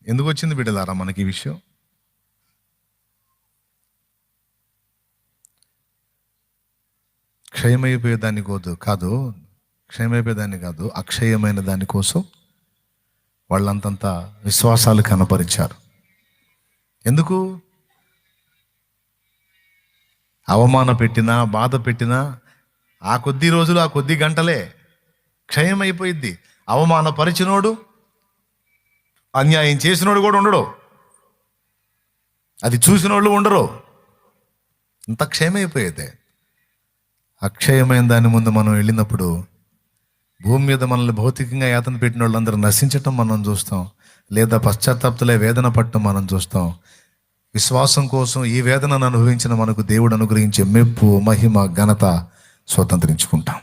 ఎందుకు వచ్చింది బిడ్డలారా మనకి ఈ విషయం? క్షయమైపోయేదాన్ని కాదు, క్షయమైపోయేదాన్ని కాదు, అక్షయమైన దానికోసం వాళ్ళంతంత విశ్వాసాలు కనపరిచారు. ఎందుకు? అవమాన పెట్టినా, బాధ పెట్టినా ఆ కొద్ది రోజులు, ఆ కొద్ది గంటలే క్షయమైపోయిద్ది. అవమానపరిచినోడు, అన్యాయం చేసినోడు కూడా ఉండడు, అది చూసిన వాళ్ళు ఉండరు. ఇంత క్షయమైపోయేదే. అక్షయమైన దాని ముందు మనం వెళ్ళినప్పుడు భూమి మీద మనల్ని భౌతికంగా యాతన పెట్టిన వాళ్ళందరూ నశించటం మనం చూస్తాం, లేదా పశ్చాత్తాపతలే వేదన పట్టడం మనం చూస్తాం. విశ్వాసం కోసం ఈ వేదనను అనుభవించిన మనకు దేవుడు అనుగ్రహించే మెప్పు, మహిమ, ఘనత స్వతంత్రించుకుంటాం.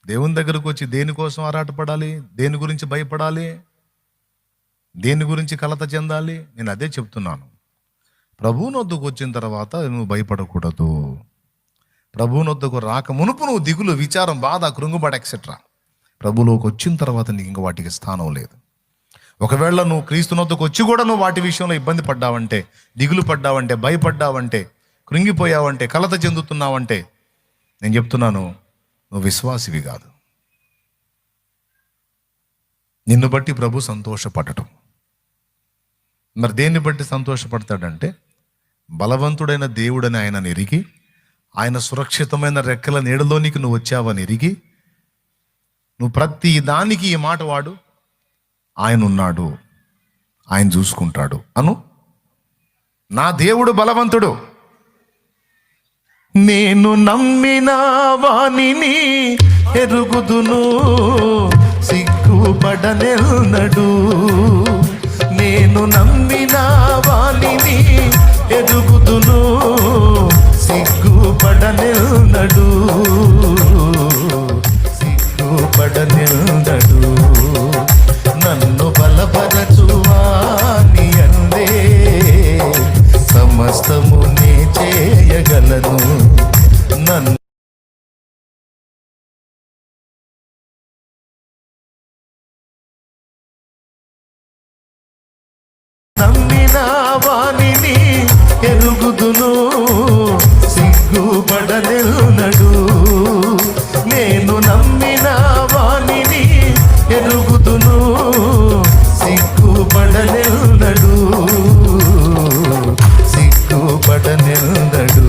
దేవుని దగ్గరకు వచ్చి దేనికోసం ఆరాటపడాలి? దేని గురించి భయపడాలి? దేని గురించి కలత చెందాలి? నేను అదే చెప్తున్నాను. ప్రభువుని వద్దకు వచ్చిన తర్వాత నువ్వు భయపడకూడదు. ప్రభువుని వద్దకు రాక మునుపు నువ్వు దిగులు, విచారం, బాధ, కృంగుబాటు ఎక్సెట్రా. ప్రభువులోకి వచ్చిన తర్వాత నీకు ఇంకా వాటికి స్థానం లేదు. ఒకవేళ నువ్వు క్రీస్తుని వద్దకు వచ్చి కూడా నువ్వు వాటి విషయంలో ఇబ్బంది పడ్డావంటే, దిగులు పడ్డావంటే, భయపడ్డావంటే, కృంగిపోయావంటే, కలత చెందుతున్నావంటే, నేను చెప్తున్నాను, నువ్వు విశ్వాసివి కాదు. నిన్ను బట్టి ప్రభు సంతోషపడటం. మరి దేన్ని బట్టి సంతోషపడతాడంటే, బలవంతుడైన దేవుడని ఆయన ఎరిగి, ఆయన సురక్షితమైన రెక్కల నీడలోనికి నువ్వు వచ్చావని ఎరిగి, నువ్వు ప్రతి దానికి ఈ మాట వాడు, ఆయన ఉన్నాడు, ఆయన చూసుకుంటాడు అను. నా దేవుడు బలవంతుడు, నేను నమ్మిన వానిని ఎరుగుదును, సిగ్గుపడనెన్నడు. నేను నమ్మిన వానిని ఎరుగుదును, సిగ్గుపడనెన్నడు, సిగ్గుపడనెన్నడు. నన్ను బలపరచువాని అందే సమస్తము నే చేయగలను. నన్ను నమ్మిన వానిని ఎరుగుదును, సిగ్గుపడనెన్నడు. నేను నమ్మిన వానిని ఎరుగుదును, సిగ్గుపడనెన్నడు, సిగ్గుపడనెన్నడు.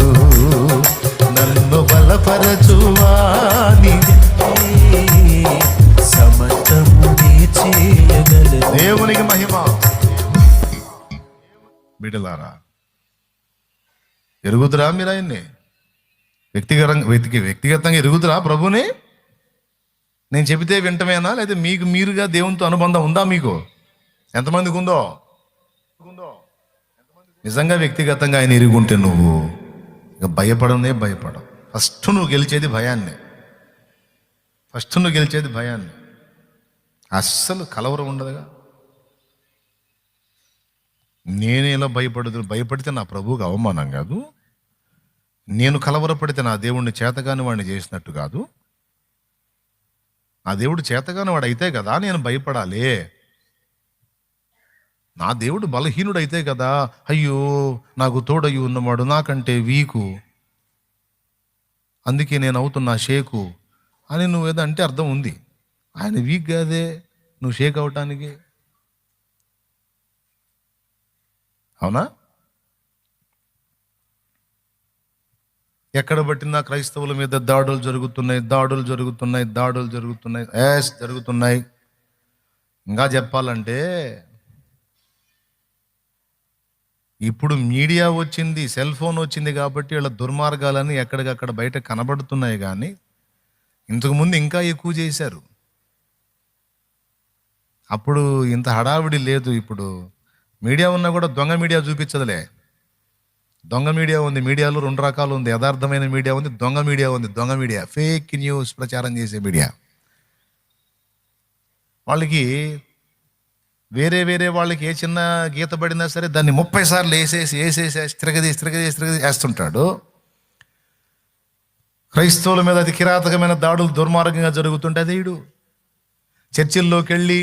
నన్ను బలపరచువాని సమస్తము చేయగలదు. దేవునికి మహిమ. బిడ్డలారా, ఎరుగుదురా మీరు ఆయన్ని? వ్యక్తిగతంగా ఎరుగుదురా ప్రభుని? నేను చెబితే వింటమేనా, లేదా మీకు మీరుగా దేవునితో అనుబంధం ఉందా? మీకు ఎంతమందికి ఉందో? నిజంగా వ్యక్తిగతంగా ఆయన ఎరుగుంటే నువ్వు ఇక భయపడవు. ఫస్ట్ నువ్వు గెలిచేది భయాన్ని. అస్సలు కలవరం ఉండదుగా. నేను ఇలా భయపడితే నా ప్రభువుకి అవమానం కాదు. నేను కలవరపడితే నా దేవుడిని చేతగాని వాడిని చేసినట్టు కాదు. నా దేవుడు చేతగాని వాడు అయితే కదా నేను భయపడాలి. నా దేవుడు బలహీనుడైతే కదా, అయ్యో నాకు తోడయ్యి ఉన్నవాడు నాకంటే వీకు, అందుకే నేను అవుతున్నా షేకు అని నువ్వేదో అంటే అర్థం ఉంది. ఆయన వీక్ కాదే నువ్వు షేక్ అవటానికి, అవునా? ఎక్కడ పట్టినా క్రైస్తవుల మీద దాడులు జరుగుతున్నాయి. ఇంకా చెప్పాలంటే ఇప్పుడు మీడియా వచ్చింది, సెల్ ఫోన్ వచ్చింది కాబట్టి వీళ్ళ దుర్మార్గాలని ఎక్కడికక్కడ బయట కనబడుతున్నాయి. కానీ ఇంతకుముందు ఇంకా ఎక్కువ చేశారు. అప్పుడు ఇంత హడావిడి లేదు. ఇప్పుడు మీడియా ఉన్నా కూడా దొంగ మీడియా చూపించదులే. దొంగ మీడియా ఉంది. మీడియాలో 2 రకాలు ఉంది. యథార్థమైన మీడియా ఉంది, దొంగ మీడియా ఉంది. దొంగ మీడియా ఫేక్ న్యూస్ ప్రచారం చేసే మీడియా. వాళ్ళకి వేరే వాళ్ళకి ఏ చిన్న గీత పడినా సరే దాన్ని 30 సార్లు వేసేసి తిరగదీసి వేస్తుంటాడు. క్రైస్తవుల మీద అతి కిరాతకమైన దాడులు దుర్మార్గంగా జరుగుతుంటే అదేయుడు. చర్చిల్లోకి వెళ్ళి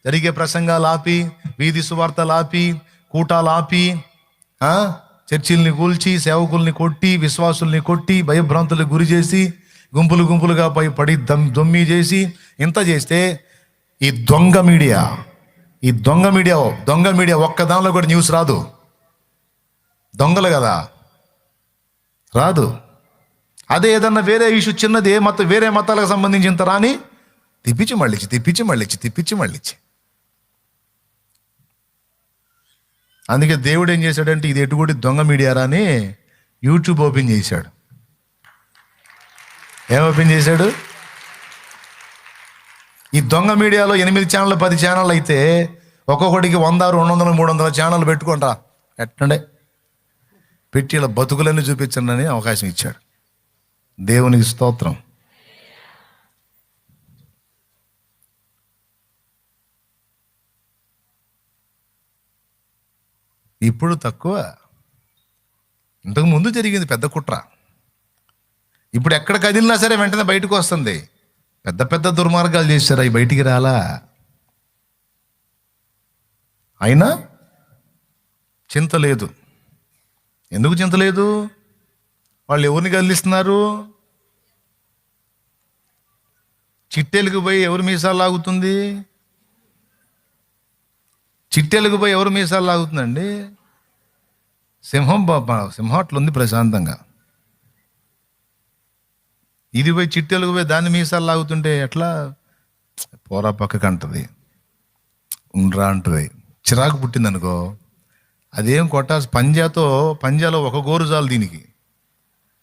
జరిగే ప్రసంగాలు ఆపి, వీధి సువార్తలు ఆపి, కూటాలు ఆపి, చర్చిల్ని కూల్చి, సేవకుల్ని కొట్టి, విశ్వాసుల్ని కొట్టి, భయభ్రాంతులకు గురి చేసి, గుంపులు గుంపులుగా పడి దొమ్మి చేసి, ఇంత చేస్తే ఈ దొంగ మీడియా ఒక్క దానిలో కూడా న్యూస్ రాదు. దొంగలు కదా, రాదు. అదే ఏదన్నా వేరే ఇష్యూ చిన్నది వేరే మతాలకు సంబంధించిన రాని తిప్పించి మళ్ళించి. అందుకే దేవుడు ఏం చేశాడంటే, ఇది ఎటుగూడి దొంగ మీడియా రాని యూట్యూబ్ ఓపెన్ చేశాడు. ఏం ఓపెన్ చేశాడు? ఈ దొంగ మీడియాలో 8 ఛానళ్ళు 10 ఛానళ్ళు అయితే ఒక్కొక్కడికి 100, 200, 300 ఛానళ్ళు పెట్టుకుంటా ఎట్టండే పెట్టి ఇలా బతుకులన్నీ చూపించండి అని అవకాశం ఇచ్చాడు. దేవునికి స్తోత్రం. ఇప్పుడు తక్కువ, ఇంతకు ముందు జరిగింది పెద్ద కుట్ర. ఇప్పుడు ఎక్కడ కదిలినా సరే వెంటనే బయటకు వస్తుంది. పెద్ద పెద్ద దుర్మార్గాలు చేశారు, అవి బయటికి రాలా. అయినా చింత లేదు. ఎందుకు చింత లేదు? వాళ్ళు ఎవరిని కదిలిస్తున్నారు? చిట్టెలకు పోయి ఎవరు మీసాలు లాగుతుంది? చిట్టెలకు పోయి ఎవరు మీసాలు లాగుతుందండి? సింహం అట్లుంది ప్రశాంతంగా. ఇది పోయి చిట్టెలకు పోయి దాన్ని మీసాలు లాగుతుంటే ఎట్లా? పోరా పక్కకు అంటది, ఉండ్రా అంటది. చిరాకు పుట్టింది అనుకో, అదేం కొట్టాల్సి పంజాలో ఒక గోరు చాలు దీనికి.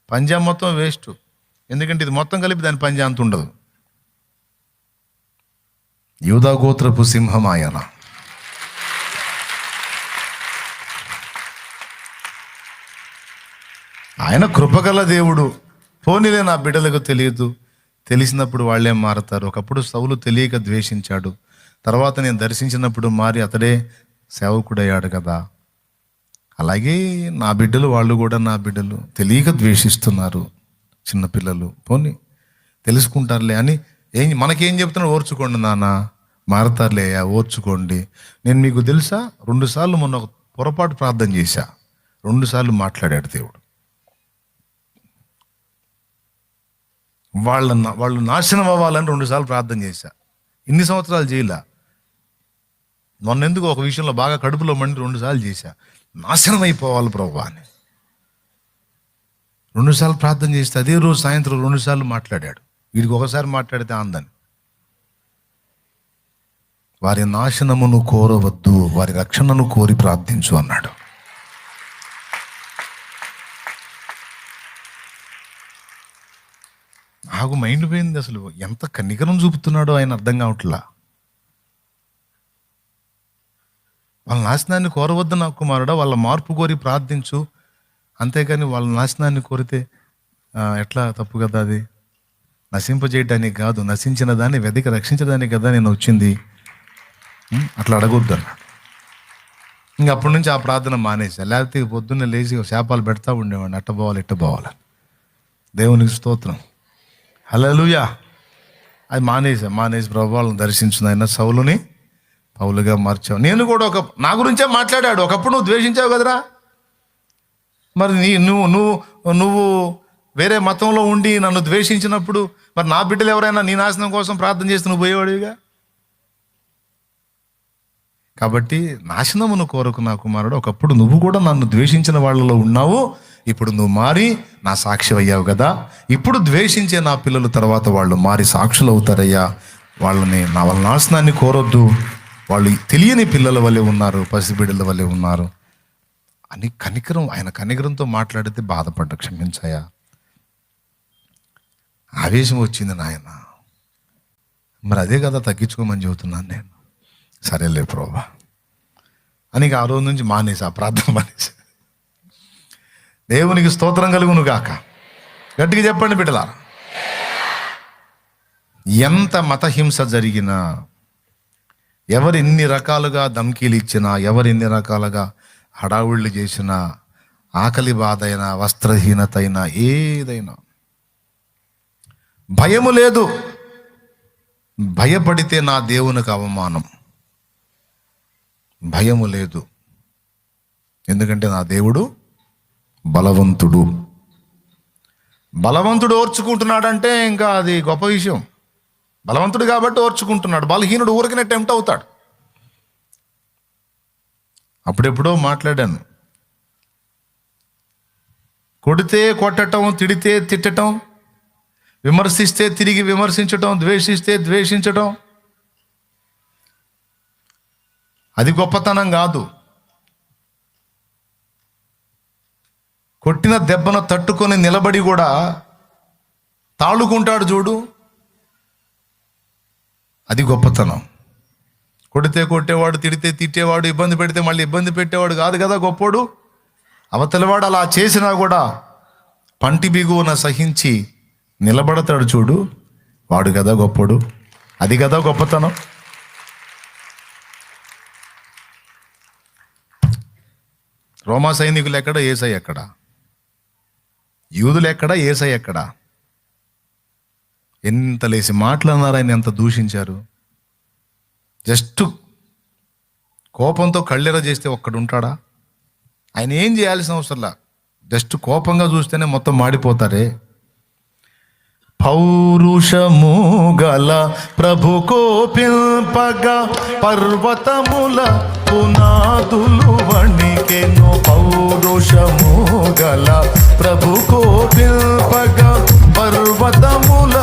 పంజా మొత్తం వేస్ట్. ఎందుకంటే ఇది మొత్తం కలిపి దాని పంజా అంత ఉండదు. యూదా గోత్రపు సింహం ఆయన. ఆయన కృపగల దేవుడు. పోనీలే, నా బిడ్డలకు తెలియదు, తెలిసినప్పుడు వాళ్ళేం మారతారు. ఒకప్పుడు సౌలు తెలియక ద్వేషించాడు, తర్వాత నేను దర్శించినప్పుడు మారి అతడే సేవకుడయ్యాడు కదా. అలాగే నా బిడ్డలు, వాళ్ళు కూడా నా బిడ్డలు తెలియక ద్వేషిస్తున్నారు. చిన్నపిల్లలు పోనీ తెలుసుకుంటారులే అని మనకేం చెప్తున్నా? ఓర్చుకోండి నాన్న, మారతారులే, ఓర్చుకోండి. నేను మీకు తెలుసా, 2 సార్లు మొన్న ఒక పొరపాటు ప్రార్థన చేశా. 2 సార్లు మాట్లాడాడు దేవుడు. వాళ్ళు నాశనం అవ్వాలని 2 సార్లు ప్రార్థన చేశా. ఇన్ని సంవత్సరాలు చేయలే. మొన్నెందుకు ఒక విషయంలో బాగా కడుపులో మండి 2 సార్లు చేశా, నాశనం అయిపోవాలి ప్రభువా అని. 2 సార్లు ప్రార్థన చేస్తే అదే రోజు సాయంత్రం 2 సార్లు మాట్లాడాడు. వీడికి ఒకసారి మాట్లాడితే ఆందని. వారి నాశనమును కోరవద్దు, వారి రక్షణను కోరి ప్రార్థించు అన్నాడు. నాకు మైండ్ పోయింది. అసలు ఎంత కనికరం చూపుతున్నాడో ఆయన అర్థం కావట్లా. వాళ్ళ నాశనాన్ని కోరవద్దు నా కుమారుడా, వాళ్ళ మార్పు కోరి ప్రార్థించు, అంతేకాని వాళ్ళ నాశనాన్ని కోరితే ఎట్లా? తప్పు కదా అది. నశింపజేయడానికి కాదు, నశించిన దాన్ని వెతికి రక్షించడానికి కదా నేను వచ్చింది. అట్లా అడగొద్దు అన్నాడు. ఇంక అప్పటి నుంచి ఆ ప్రార్థన మానేసా. లేకపోతే పొద్దున్నే లేచి శాపాలు పెడతా ఉండేవాడిని, అట్ట పోవాలి ఇట్ట పోవాలి. దేవునికి స్తోత్రం, హల్లెలూయా. అది మానేసి ప్రభు వాళ్ళని దర్శించిన ఆయన సౌలుని పౌలుగా మార్చావు. నేను కూడా నా గురించే మాట్లాడాడు. ఒకప్పుడు నువ్వు ద్వేషించావు కదరా, మరి నువ్వు వేరే మతంలో ఉండి నన్ను ద్వేషించినప్పుడు మరి నా బిడ్డలు ఎవరైనా నీ నాశనం కోసం ప్రార్థన చేస్తే నువ్వు పోయేవాడివిగా. కాబట్టి నాశనమును కోరకు నా కుమారుడు, ఒకప్పుడు నువ్వు కూడా నన్ను ద్వేషించిన వాళ్ళలో ఉన్నావు, ఇప్పుడు నువ్వు మారి నా సాక్షి అయ్యావు కదా. ఇప్పుడు ద్వేషించే నా పిల్లలు తర్వాత వాళ్ళు మారి సాక్షులు అవుతారయ్యా. వాళ్ళ నాశనాన్ని కోరొద్దు, వాళ్ళు తెలియని పిల్లల వల్లే ఉన్నారు, పసిబిడ్డల వల్లే ఉన్నారు అని ఆయన కనికరంతో మాట్లాడితే బాధపడ్డ, క్షమించాయా. ఆవేశం వచ్చింది నాయన. మరి అదే కదా తగ్గించుకోమని చెబుతున్నాను నేను. సరేలే ప్రభా అని ఆ రోజు నుంచి ఆ ప్రార్థన మానేసి. దేవునికి స్తోత్రం కలుగును గాక. గట్టిగా చెప్పండి బిడ్డలారా. ఎంత మతహింస జరిగినా, ఎవరు ఎన్ని రకాలుగా ధమ్కీలు ఇచ్చినా, ఎవరు ఎన్ని రకాలుగా హడావుళ్ళు చేసినా, ఆకలి బాధ అయినా, వస్త్రహీనత అయినా, ఏదైనా భయము లేదు. భయపడితే నా దేవునికి అవమానం. భయము లేదు, ఎందుకంటే నా దేవుడు బలవంతుడు. బలవంతుడు ఓర్చుకుంటున్నాడంటే ఇంకా అది గొప్ప విషయం. బలవంతుడు కాబట్టి ఓర్చుకుంటున్నాడు. బలహీనుడు ఊరికనే టెంప్ట్ అవుతాడు. అప్పుడెప్పుడో మాట్లాడాను, కొడితే కొట్టడం, తిడితే తిట్టడం, విమర్శిస్తే తిరిగి విమర్శించటం, ద్వేషిస్తే ద్వేషించటం అది గొప్పతనం కాదు. కొట్టిన దెబ్బను తట్టుకొని నిలబడి కూడా తాళుకుంటాడు చూడు, అది గొప్పతనం. కొడితే కొట్టేవాడు, తిడితే తిట్టేవాడు, ఇబ్బంది పెడితే మళ్ళీ ఇబ్బంది పెట్టేవాడు కాదు కదా గొప్పోడు. అవతలివాడు అలా చేసినా కూడా పంటి బిగువన సహించి నిలబడతాడు చూడు, వాడు కదా గొప్పోడు. అది కదా గొప్పతనం. రోమా సైనికులు ఎక్కడ, యేసై ఎక్కడ? యూదులు ఎక్కడ, యేసై ఎక్కడ? ఎంత లేసి మాట్లాడినారు, ఆయన ఎంత దూషించారు. జస్ట్ కోపంతో కళ్ళెర చేస్తే ఒక్కడు ఉంటాడా? ఆయన ఏం చేయాల్సిన అవసరంలా, జస్ట్ కోపంగా చూస్తేనే మొత్తం మాడిపోతారే. పౌరుషము గల ప్రభు కోపింపగా పర్వతముల పునాదులు వణికెను. పౌరుషము గల ప్రభు కోపింపగా పర్వతముల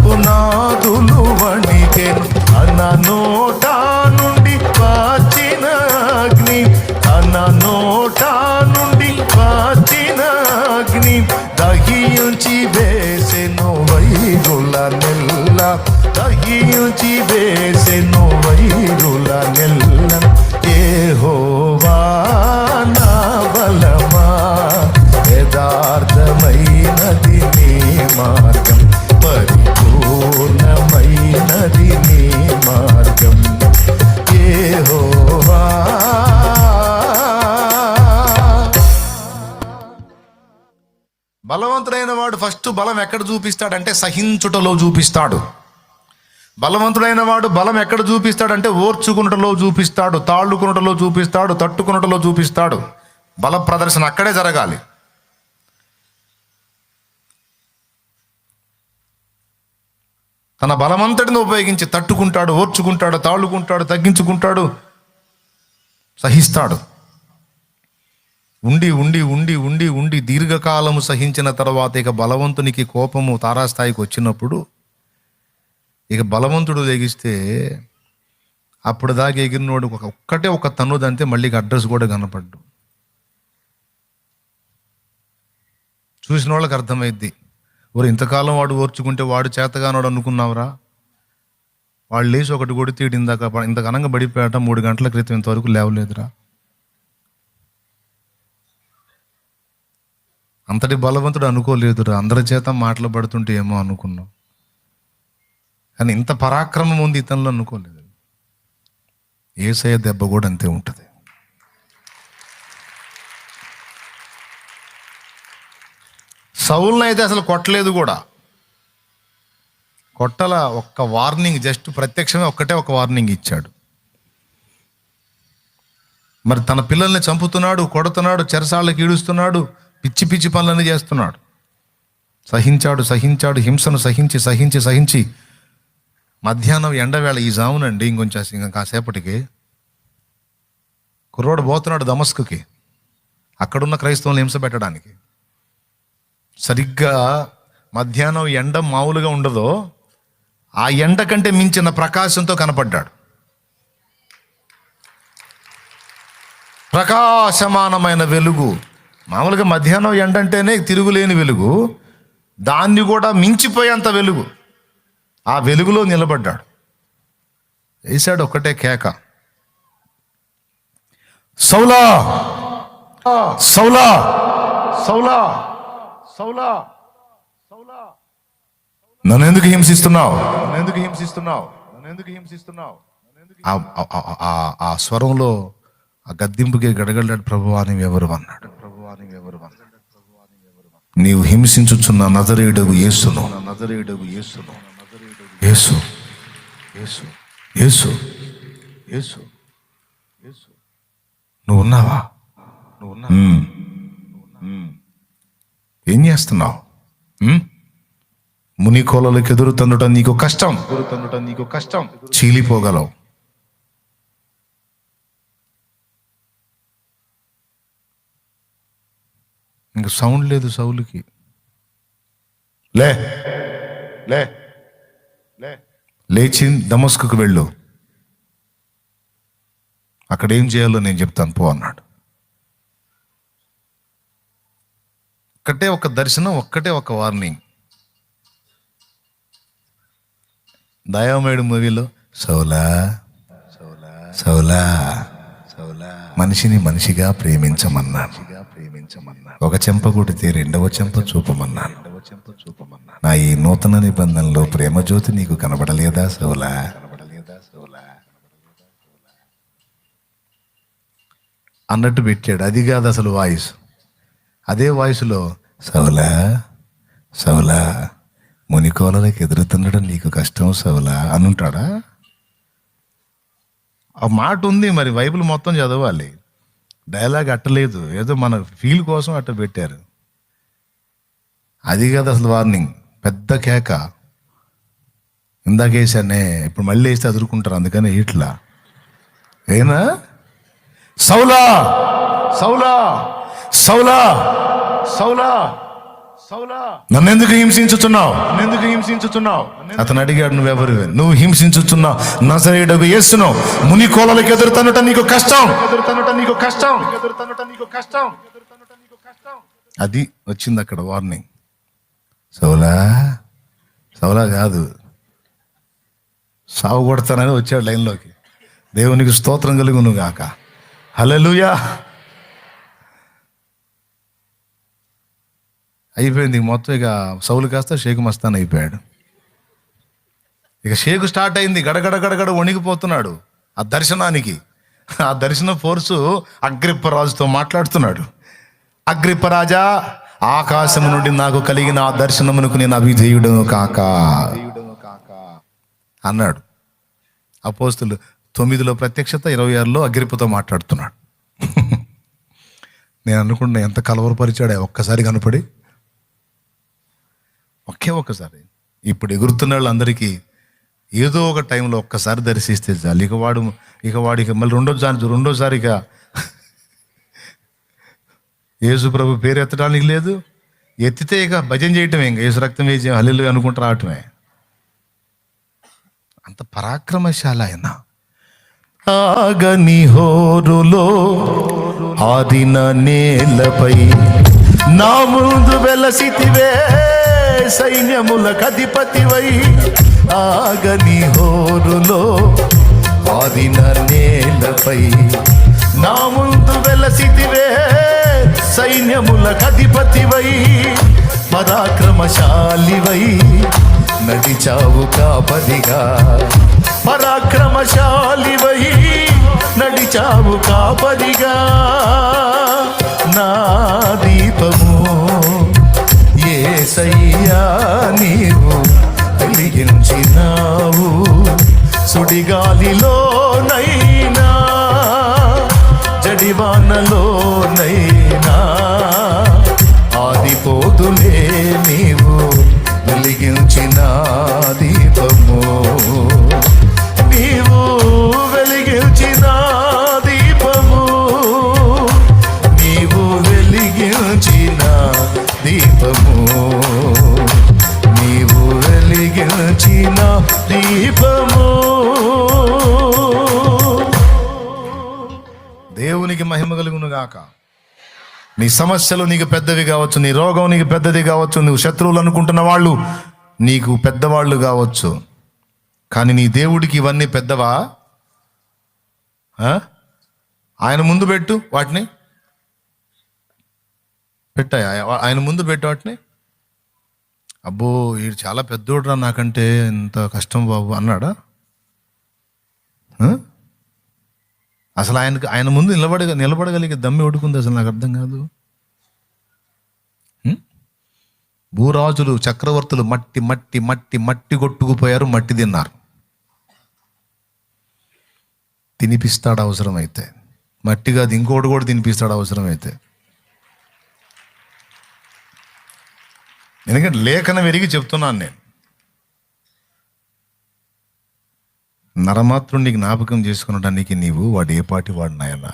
పునాదులు వణికెను. తన నోట నుండి వచ్చిన అగ్ని, తన నోట నుండి వచ్చిన అగ్ని దహించి వేసెను వైరుల నెల్ల, దహించి వేసెను వైరుల నెల్ల. యెహోవా నా బలమా, యథార్థమైనది నీ మార్గం, పరిపూర్ణమైనది నీ మార్గం. యెహోవా బలవంతుడైన వాడు ఫస్ట్ బలం ఎక్కడ చూపిస్తాడంటే సహించుటలో చూపిస్తాడు. బలవంతుడైన వాడు బలం ఎక్కడ చూపిస్తాడంటే ఓర్చుకున్నటలో చూపిస్తాడు, తాళ్ళుకున్నటలో చూపిస్తాడు, తట్టుకున్నటలో చూపిస్తాడు. బల ప్రదర్శన అక్కడే జరగాలి. తన బలమంతటిని ఉపయోగించి తట్టుకుంటాడు, ఓర్చుకుంటాడు, తాళ్ళుకుంటాడు, తగ్గించుకుంటాడు, సహిస్తాడు. ఉండి ఉండి ఉండి ఉండి ఉండి దీర్ఘకాలము సహించిన తర్వాత ఇక బలవంతునికి కోపము తారాస్థాయికి వచ్చినప్పుడు ఇక బలవంతుడు లెగిస్తే అప్పుడు దాకా ఎగిరినోడు ఒక్కటే ఒక తన్నుదంతే మళ్ళీ అడ్రస్ కూడా కనపడ్డు. చూసిన వాళ్ళకి అర్థమైద్ది, ఓరు ఇంతకాలం వాడు ఓర్చుకుంటే వాడు చేతగానోడు అనుకున్నావురా. వాళ్ళు లేచి ఒకటి కొడితే ఇంత ఘనంగా పడిపోయాట, 3 గంటల క్రితం ఇంతవరకు లేవలేదురా. అంతటి బలవంతుడు అనుకోలేదురా, అందరి చేత మాటలు పడుతుంటే ఏమో అనుకున్నాం, కానీ ఇంత పరాక్రమం ఉంది ఇతనిలో అనుకోలేదు. యేసయ్య దెబ్బ కూడా అంతే ఉంటుంది. సౌలుని అయితే అసలు కొట్టలేదు కూడా, కొట్టల. ఒక్క వార్నింగ్, జస్ట్ ప్రత్యక్షమే ఒక్కటే ఒక వార్నింగ్ ఇచ్చాడు. మరి తన పిల్లల్ని చంపుతున్నాడు, కొడుతున్నాడు, చెరసాళ్ళకి ఈడుస్తున్నాడు, పిచ్చి పిచ్చి పనులన్నీ చేస్తున్నాడు. సహించాడు సహించాడు, హింసను సహించి సహించి సహించి మధ్యాహ్నం ఎండవేళ ఈ జామునండి ఇంకొంచెం కాసేపటికి కుర్రోడు పోతున్నాడు దమస్కుకి, అక్కడున్న క్రైస్తవులను హింస పెట్టడానికి. సరిగ్గా మధ్యాహ్నం ఎండ మామూలుగా ఉండదో ఆ ఎండ కంటే మించిన ప్రకాశంతో కనపడ్డాడు. ప్రకాశమానమైన వెలుగు. మామూలుగా మధ్యాహ్నం ఎండ అంటేనే తిరుగులేని వెలుగు, దాన్ని కూడా మించిపోయేంత వెలుగు. ఆ వెలుగులో నిలబడ్డాడు. వేశాడు ఒక్కటే కేక, సౌలా సౌలా సౌలా సౌలా సౌలా, నన్ను ఎందుకు హింసిస్తున్నావు, నన్ను ఎందుకు హింసిస్తున్నావు, నన్ను ఎందుకు హింసిస్తున్నావు. ఆ స్వరంలో ఆ గద్దింపుకి గడగడ్డాడు, ప్రభువా నీవెవరు అన్నాడు. నీవు హింసించుచున్న నజరేయుడగు యేసును యేసు యేసు యేసు యేసు యేసు నువ్వు ఉన్నావా? ఏం చేస్తున్నావు? ముని కోలలకు ఎదురు తన్నుటం నీకు కష్టం, చీలిపోగలవు. ఇంక సౌండ్ లేదు సౌలుకి. లే లే లేచి దమస్కుకు వెళ్ళు, అక్కడ ఏం చేయాలో నేను చెప్తాను పో అన్నాడు. ఒక్కటే ఒక దర్శనం, ఒక్కటే ఒక వార్నింగ్. దయామేడు మూవీలో సౌలా సౌలా సౌలా సౌలా మనిషిని మనిషిగా ప్రేమించమన్నాను, ఒక చెంప కొడితే రెండవ చెంప చూపమన్నాను. నా ఈ నూతన నిబంధనలో ప్రేమ జ్యోతి నీకు కనబడలేదా సౌలా? అన్నట్టు పెట్టాడు. అది కాదు అసలు వాయిస్. అదే వాయిస్లో సౌలా సౌలా మునికోలకి ఎదురుతుండడం నీకు కష్టం సౌలా అనుంటాడా? ఆ మాట ఉంది, మరి బైబిల్ మొత్తం చదవాలి. డైలాగ్ అట్టలేదు, ఏదో మన ఫీల్ కోసం అట్ట పెట్టారు. అది కాదు అసలు వార్నింగ్. పెద్ద కేక. ఇందాక వేసానే, ఇప్పుడు మళ్ళీ వేస్తే అదురుకుంటారు, అందుకని ఇట్లా ఏనా సౌలా సౌలా సౌలా సౌలా సౌలా నన్నెందుకు హింసించుచున్నావు? అతను అడిగాడు, నువ్వెవరు? నువ్వు హింసించుచున్నావు నజరేయుడగు యేసును ముని కోలలకు ఎదురుతనుట నీకు కష్టం. అది వచ్చింది అక్కడ వార్నింగ్. సౌలా సౌలా కాదు, సావు కొడతానని వచ్చాడు లైన్లోకి. దేవునికి స్తోత్రం కలుగును గాక. హల్లెలూయా. అయిపోయింది మొత్తం. ఇక సౌలు కాస్త షేకు మస్తాన్ అయిపోయాడు. ఇక షేకు స్టార్ట్ అయింది. గడగడ గడగడ వణికిపోతున్నాడు ఆ దర్శనానికి. ఆ దర్శన ఫోర్సు అగ్రిప్పరాజుతో మాట్లాడుతున్నాడు. అగ్రిప్పరాజా, ఆకాశము నుండి నాకు కలిగిన ఆ దర్శనమునకు నేను అవిధేయుడును కాక అన్నాడు. అపోస్తులు 9లో ప్రత్యక్షత, 26లో అగ్రిప్పతో మాట్లాడుతున్నాడు. నేను అనుకున్నా ఎంత కలవరపరిచాడే ఒక్కసారి కనపడి. ఒక్కసారి. ఇప్పుడు ఎగురుతున్న వాళ్ళందరికీ ఏదో ఒక టైంలో ఒక్కసారి దర్శిస్తే చాలు. ఇక వాడికి మళ్ళీ రెండోసారిగా యేసు ప్రభు పేరు ఎత్తడానికి లేదు. ఎత్తితే ఇక భజన చేయటమే, ఇంకా యేసు రక్తం వేసి హల్లెలూయా అనుకుంటూ రావటమే. అంత పరాక్రమశాల ఆయన. ఆగని హోరులో ఆదిన నేలపై నా ముందు వెలసితివే సైన్యములకు అధిపతివై. ఆగని హోరులో ఆదిన నేలపై నా ముందు వెలసితివే సైన్యములకు అధిపతివై. పరాక్రమశాలివై నడిచావు కాపరిగా, పరాక్రమశాలివై నడిచావు కాపరిగా. నా దీపము యేసయ్యా నీవు వెలిగించినావు. సుడిగాలిలోనైనా జడివానలోనైనా ఆదిపోతులే నీవు వెలిగించిన దీపము. నీవు వెలిగించిన దీపము, నీవు వెలిగించిన దీపము, నీవు వెలిగించిన దీపము. దేవునికి మహిమ కలుగును గాక. నీ సమస్యలు నీకు పెద్దవి కావచ్చు, నీ రోగం నీకు పెద్దది కావచ్చు, నువ్వు శత్రువులు అనుకుంటున్న వాళ్ళు నీకు పెద్దవాళ్ళు కావచ్చు. కానీ నీ దేవుడికి ఇవన్నీ పెద్దవా? ఆయన ముందు పెట్టు వాటిని, పెట్టాయి ఆయన ముందు పెట్టు వాటిని. అబ్బో వీడు చాలా పెద్దోడురా, నాకంటే ఎంత కష్టం బాబు అన్నాడా? అసలు ఆయన ముందు నిలబడగలిగే దమ్మి ఒడుకుంది అసలు నాకు అర్థం కాదు. భూరాజులు, చక్రవర్తులు మట్టి మట్టి మట్టి మట్టి కొట్టుకుపోయారు, మట్టి తిన్నారు. తినిపిస్తాడు అవసరమైతే, మట్టి కాదు ఇంకోటి కూడా తినిపిస్తాడు అవసరమైతే. ఎందుకంటే లేఖనం ఎరిగి చెప్తున్నాను నేను. నరమాత్రుడిని జ్ఞాపకం చేసుకునడానికి నీవు వాడు ఏ పాటి వాడు నాయనా.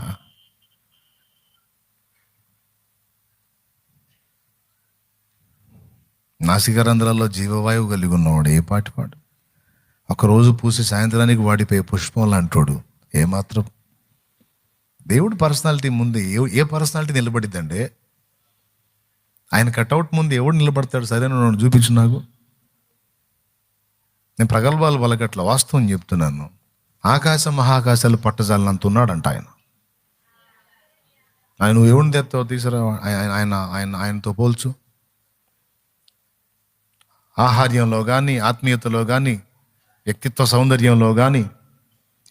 నాసికారంధ్రాల్లో జీవవాయువు కలిగి ఉన్నవాడు ఏ పాటి వాడు. ఒకరోజు పూసి సాయంత్రానికి వాడిపోయే పుష్పం లాంటోడు ఏమాత్రం. దేవుడి పర్సనాలిటీ ముందు ఏ పర్సనాలిటీ నిలబడిద్దంటే, ఆయన కట్అవుట్ ముందు ఎవడు నిలబడతాడు? సరే నువ్వు చూపించు నాకు. నేను ప్రగల్భాలు పలకట్ల, వాస్తవం చెప్తున్నాను. ఆకాశం మహాకాశాలు పట్టజాలంత ఉన్నాడంట ఆయన. నువ్వు ఎవరిని తెస్తావు తీసుకురా, ఆయనతో పోల్చు. ఆహార్యంలో కానీ, ఆత్మీయతలో కానీ, వ్యక్తిత్వ సౌందర్యంలో కానీ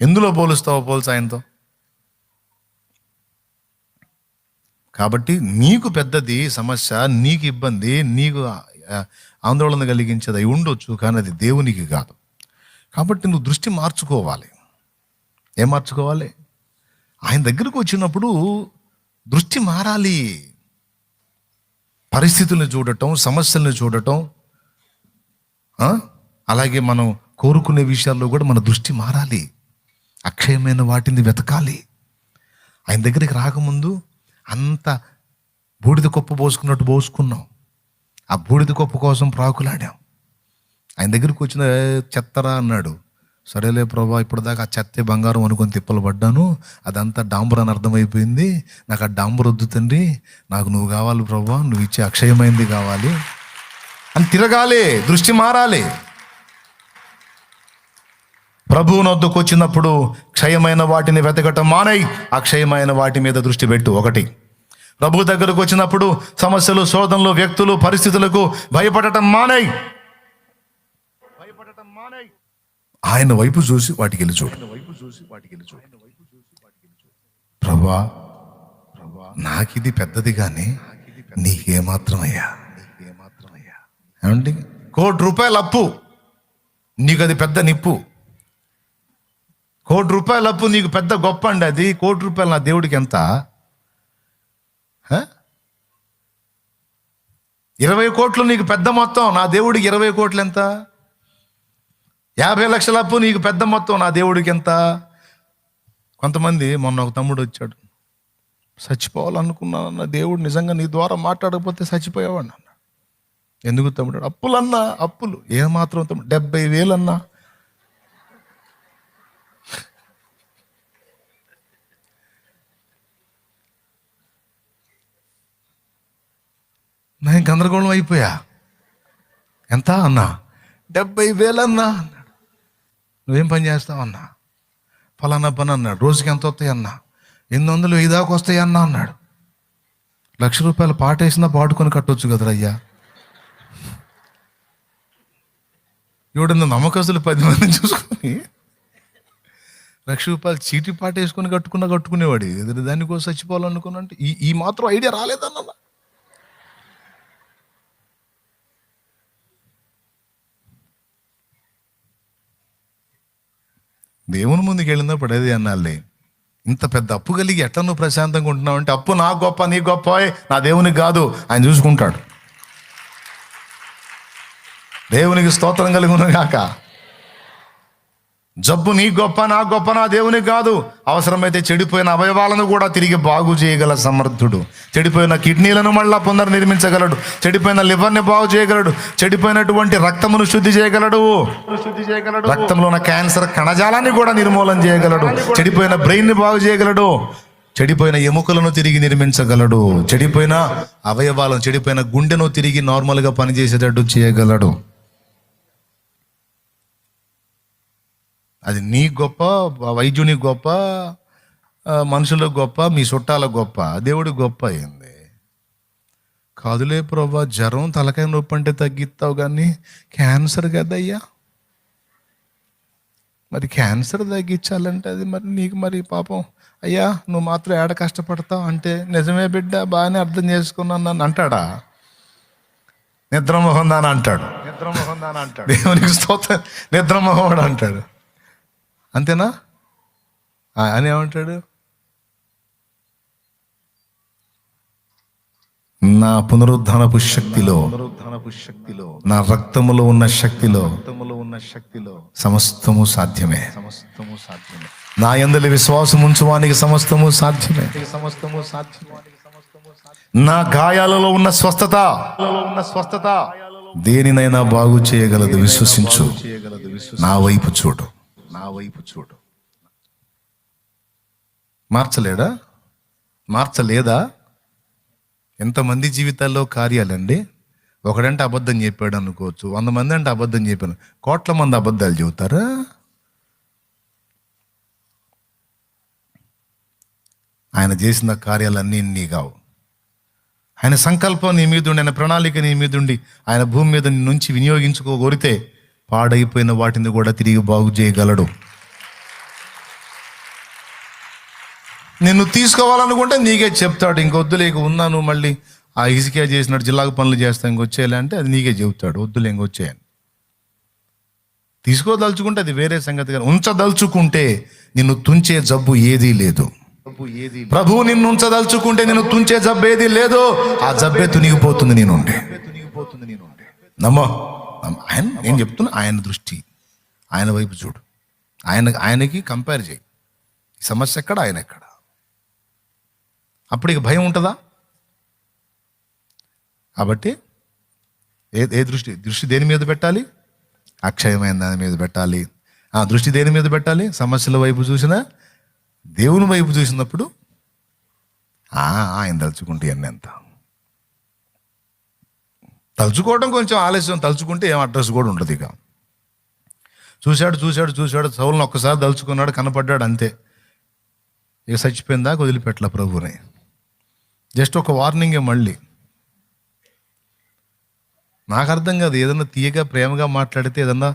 ఎందులో పోలుస్తావో పోల్చు ఆయనతో. కాబట్టి నీకు పెద్దది సమస్య, నీకు ఇబ్బంది, నీకు ఆందోళన కలిగించేది అయి ఉండొచ్చు, కానీ అది దేవునికి కాదు. కాబట్టి నువ్వు దృష్టి మార్చుకోవాలి. ఏం మార్చుకోవాలి? ఆయన దగ్గరకు వచ్చినప్పుడు దృష్టి మారాలి. పరిస్థితులను చూడటం, సమస్యలను చూడటం, అలాగే మనం కోరుకునే విషయాల్లో కూడా మన దృష్టి మారాలి. అక్షయమైన వాటిని వెతకాలి. ఆయన దగ్గరికి రాకముందు అంత బూడిద కుప్ప పోసుకున్నట్టు పోసుకున్నాం. ఆ బూడిద కుప్ప కోసం ప్రాకులాడాం. ఆయన దగ్గరికి వచ్చిన చెత్తరా అన్నాడు. సరేలే ప్రభా, ఇప్పటిదాకా ఆ చెత్తే బంగారం అనుకొని తిప్పలు పడ్డాను, అదంతా డాంబర్ అని అర్థమైపోయింది. నాకు ఆ డాంబర్ వద్దు తండ్రి, నాకు నువ్వు కావాలి ప్రభా, నువ్వు ఇచ్చే అక్షయమైంది కావాలి అని తిరగాలి. దృష్టి మారాలి. ప్రభువుని వద్దకు వచ్చినప్పుడు క్షయమైన వాటిని వెతకటం మానై, అక్షయమైన వాటి మీద దృష్టి పెట్టు. ఒకటి, ప్రభు దగ్గరకు వచ్చినప్పుడు సమస్యలు, శోధనలు, వ్యక్తులు, పరిస్థితులకు భయపడటం మానై. ఆయన వైపు చూసి వాటికి వెళ్ళి చూడు. ప్రభా, నాకిది పెద్దది కానీ నీకేమాత్రమయ్యా. ఏమండి, ₹1,00,00,000 అప్పు, నీకు అది పెద్ద నిప్పు. ₹1,00,00,000 అప్పు నీకు పెద్ద గొప్ప అండి. అది ₹1,00,00,000 నా దేవుడికి ఎంత? 20 కోట్లు నీకు పెద్ద మొత్తం, నా దేవుడికి 20 కోట్లు ఎంత? 50 లక్షల అప్పు నీకు పెద్ద మొత్తం, నా దేవుడికి ఎంత? కొంతమంది, మొన్న ఒక తమ్ముడు వచ్చాడు, చచ్చిపోవాలనుకున్నానన్న, దేవుడు నిజంగా నీ ద్వారా మాట్లాడకపోతే చచ్చిపోయేవాడిని అన్న. ఎందుకు తమ్ముడు? అప్పులన్నా, అప్పులు ఏమాత్రం తమ్ముడు, 70,000 అన్నా. నేను గందరగోళం అయిపోయా. ఎంత అన్నా? 70,000 అన్నా అన్నాడు. నువ్వేం పని చేస్తావు అన్నా? ఫలానా పని అన్నాడు. రోజుకి ఎంత వస్తాయి అన్నా? 800, 1000 దాకా వస్తాయి అన్నా అన్నాడు. ₹1,00,000 పాట వేసినా పాడుకొని కట్టొచ్చు కదరయ్యా. ఎవడన్నా నమ్మకస్తులు 10 మందిని చూసుకొని ₹1,00,000 చీటీ పాట వేసుకొని కట్టుకునేవాడు. దానికోసం చచ్చిపోవాలనుకున్నా అంటే ఈ మాత్రం ఐడియా రాలేదన్న. దేవుని ముందుకు వెళ్ళినప్పుడు అదే అన్నాలే, ఇంత పెద్ద అప్పు కలిగి ఎట్లా నువ్వు ప్రశాంతంగా ఉంటున్నావు అంటే, అప్పు నా గొప్ప నీ గొప్ప, నా దేవునికి కాదు, ఆయన చూసుకుంటాడు. దేవునికి స్తోత్రం కలుగును గాక. జబ్బు నీ గొప్ప నా గొప్ప, నా దేవునికి కాదు. అవసరమైతే చెడిపోయిన అవయవాలను కూడా తిరిగి బాగు చేయగల సమర్థుడు. చెడిపోయిన కిడ్నీలను మళ్ళా పునర్నిర్మించగలడు. చెడిపోయిన లివర్ని బాగు చేయగలడు. చెడిపోయినటువంటి రక్తమును శుద్ధి చేయగలడు. రక్తంలో ఉన్న క్యాన్సర్ కణజాలాన్ని కూడా నిర్మూలన చేయగలడు. చెడిపోయిన బ్రెయిన్ని బాగు చేయగలడు. చెడిపోయిన ఎముకలను తిరిగి నిర్మించగలడు. చెడిపోయిన అవయవాలను, చెడిపోయిన గుండెను తిరిగి నార్మల్గా పనిచేసేటట్టు చేయగలడు. అది నీ గొప్ప, వైద్యుని గొప్ప, మనుషులకు గొప్ప, మీ చుట్టాల గొప్ప, దేవుడి గొప్ప అయింది కాదులే ప్రభా. జ్వరం, తలకాయ నొప్పి అంటే తగ్గిస్తావు కానీ క్యాన్సర్ కదయ్యా. మరి క్యాన్సర్ తగ్గించాలంటే అది మరి నీకు మరి పాపం అయ్యా, నువ్వు మాత్రం ఏడ కష్టపడతావు అంటే, నిజమే బిడ్డ, బాగానే అర్థం చేసుకున్నాను నన్ను అంటాడా? నిద్రమోహం దాని అంటాడు. దేవునికి స్తోత్రం, నిద్రమోహం అంటాడు. అంతేనా అని ఏమంటాడు? నా పునరుద్ధానపు శక్తిలో, నా రక్తములో ఉన్న శక్తిలో సమస్తము సాధ్యమే. నా యందలి విశ్వాసం ఉంచువానికి సమస్తము సాధ్యమే. నా గాయాలలో ఉన్న స్వస్థత దేనినైనా బాగు చేయగలదు. విశ్వసించు, నా వైపు చూడు. మార్చలేడా? మార్చలేదా? ఎంతమంది జీవితాల్లో కార్యాలండి. ఒకడంటే అబద్ధం చెప్పాడు అనుకోవచ్చు, 100 మంది అంటే అబద్ధం చెప్పాను, కోట్ల మంది అబద్ధాలు చెబుతారా? ఆయన చేసిన కార్యాలన్నీ నీ కావు. ఆయన సంకల్పం నీ మీద ఉండి, ఆయన ప్రణాళిక నీ మీద ఉండి, ఆయన భూమి మీద నుంచి వినియోగించుకోగోరితే పాడైపోయిన వాటిని కూడా తిరిగి బాగు చేయగలడు. నిన్ను తీసుకోవాలనుకుంటే నీకే చెప్తాడు, ఇంకొద్దులే, ఇక ఉన్నాను, మళ్ళీ ఆ హిజ్కియా చేసినట్టు జిల్లాకు పనులు చేస్తా, ఇంకొచ్చేయాలి అంటే అది నీకే చెబుతాడు, వద్దులే ఇంకొచ్చేయని. తీసుకోదలుచుకుంటే అది వేరే సంగతి, కానీ ఉంచదలుచుకుంటే నిన్ను తుంచే జబ్బు ఏదీ లేదు. ప్రభువు నిన్ను ఉంచదలుచుకుంటే నిన్ను తుంచే జబ్బు ఏదీ లేదు. ఆ జబ్బే తునిగిపోతుంది నీ నుండి. నమ్మో. ఆయన, నేను చెప్తున్నా, ఆయన దృష్టి, ఆయన వైపు చూడు. ఆయనకి కంపేర్ చేయి. సమస్య ఎక్కడ, ఆయన ఎక్కడ. అప్పుడు ఇక భయం ఉంటుందా? కాబట్టి ఏ దృష్టి దేని మీద పెట్టాలి? అక్షయమైన దాని మీద పెట్టాలి. ఆ దృష్టి దేని మీద పెట్టాలి? సమస్యల వైపు చూసినా, దేవుని వైపు చూసినప్పుడు ఆయన తలుచుకుంటే అన్నీ ఎంత. తలుచుకోవడం కొంచెం ఆలస్యం, తలుచుకుంటే ఏం అడ్రస్ కూడా ఉంటుంది. ఇక చూశాడు సౌలును ఒక్కసారి తలుచుకున్నాడు, కనపడ్డాడు, అంతే. ఇక చచ్చిపోయిందా వదిలిపెట్టల ప్రభువుని. జస్ట్ ఒక వార్నింగే. మళ్ళీ నాకు అర్థం కాదు, ఏదన్నా తీయగా ప్రేమగా మాట్లాడితే ఏదన్నా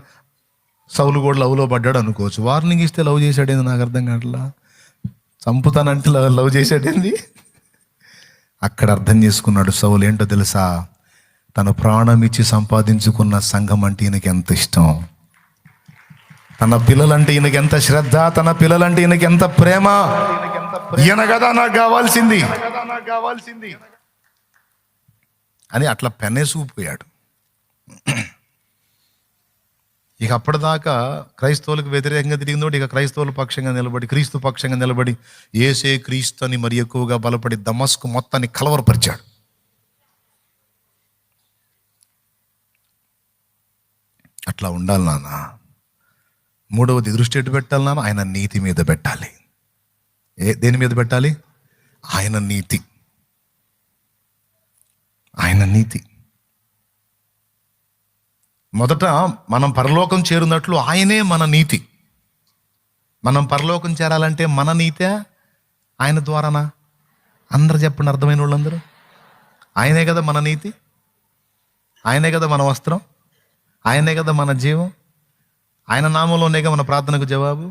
సౌలు కూడా లవ్లో పడ్డాడు అనుకోవచ్చు, వార్నింగ్ ఇస్తే లవ్ చేశాడేంది నాకు అర్థం కావట్లా. చంపుతానంటే లవ్ చేశాడేంది? అక్కడ అర్థం చేసుకున్నాడు సౌలు. ఏంటో తెలుసా? తన ప్రాణం ఇచ్చి సంపాదించుకున్న సంఘం అంటే ఈయనకి ఎంత ఇష్టం, తన పిల్లలంటే ఈయనకి ఎంత శ్రద్ధ, తన పిల్లలంటే ఈయనకి ఎంత ప్రేమ. ఈయన కదా నాకు కావాల్సింది అని అట్లా పెనేసుకుపోయాడు. ఇక అప్పటిదాకా క్రైస్తవులకు వ్యతిరేకంగా తిరిగిందోటి ఇక క్రైస్తవుల పక్షంగా నిలబడి, క్రీస్తు పక్షంగా నిలబడి, యేసే క్రీస్తు అని మరి ఎక్కువగా బలపడి దమస్కు మొత్తాన్ని కలవరపరిచాడు. అట్లా ఉండాలి నాన్న. మూడవది దృష్టి ఎటు పెట్టాలి నాన్న? ఆయన నీతి మీద పెట్టాలి. దేని మీద పెట్టాలి? ఆయన నీతి. ఆయన నీతి. మొదట మనం పరలోకం చేరున్నట్లు ఆయనే మన నీతి. మనం పరలోకం చేరాలంటే మన నీతే ఆయన ద్వారానా? అందరు చెప్పండి, అర్థమైన వాళ్ళందరూ. ఆయనే కదా మన నీతి, ఆయనే కదా మన వస్త్రం, ఆయనే కదా మన జీవం, ఆయన నామంలోనేగా మన ప్రార్థనకు జవాబు.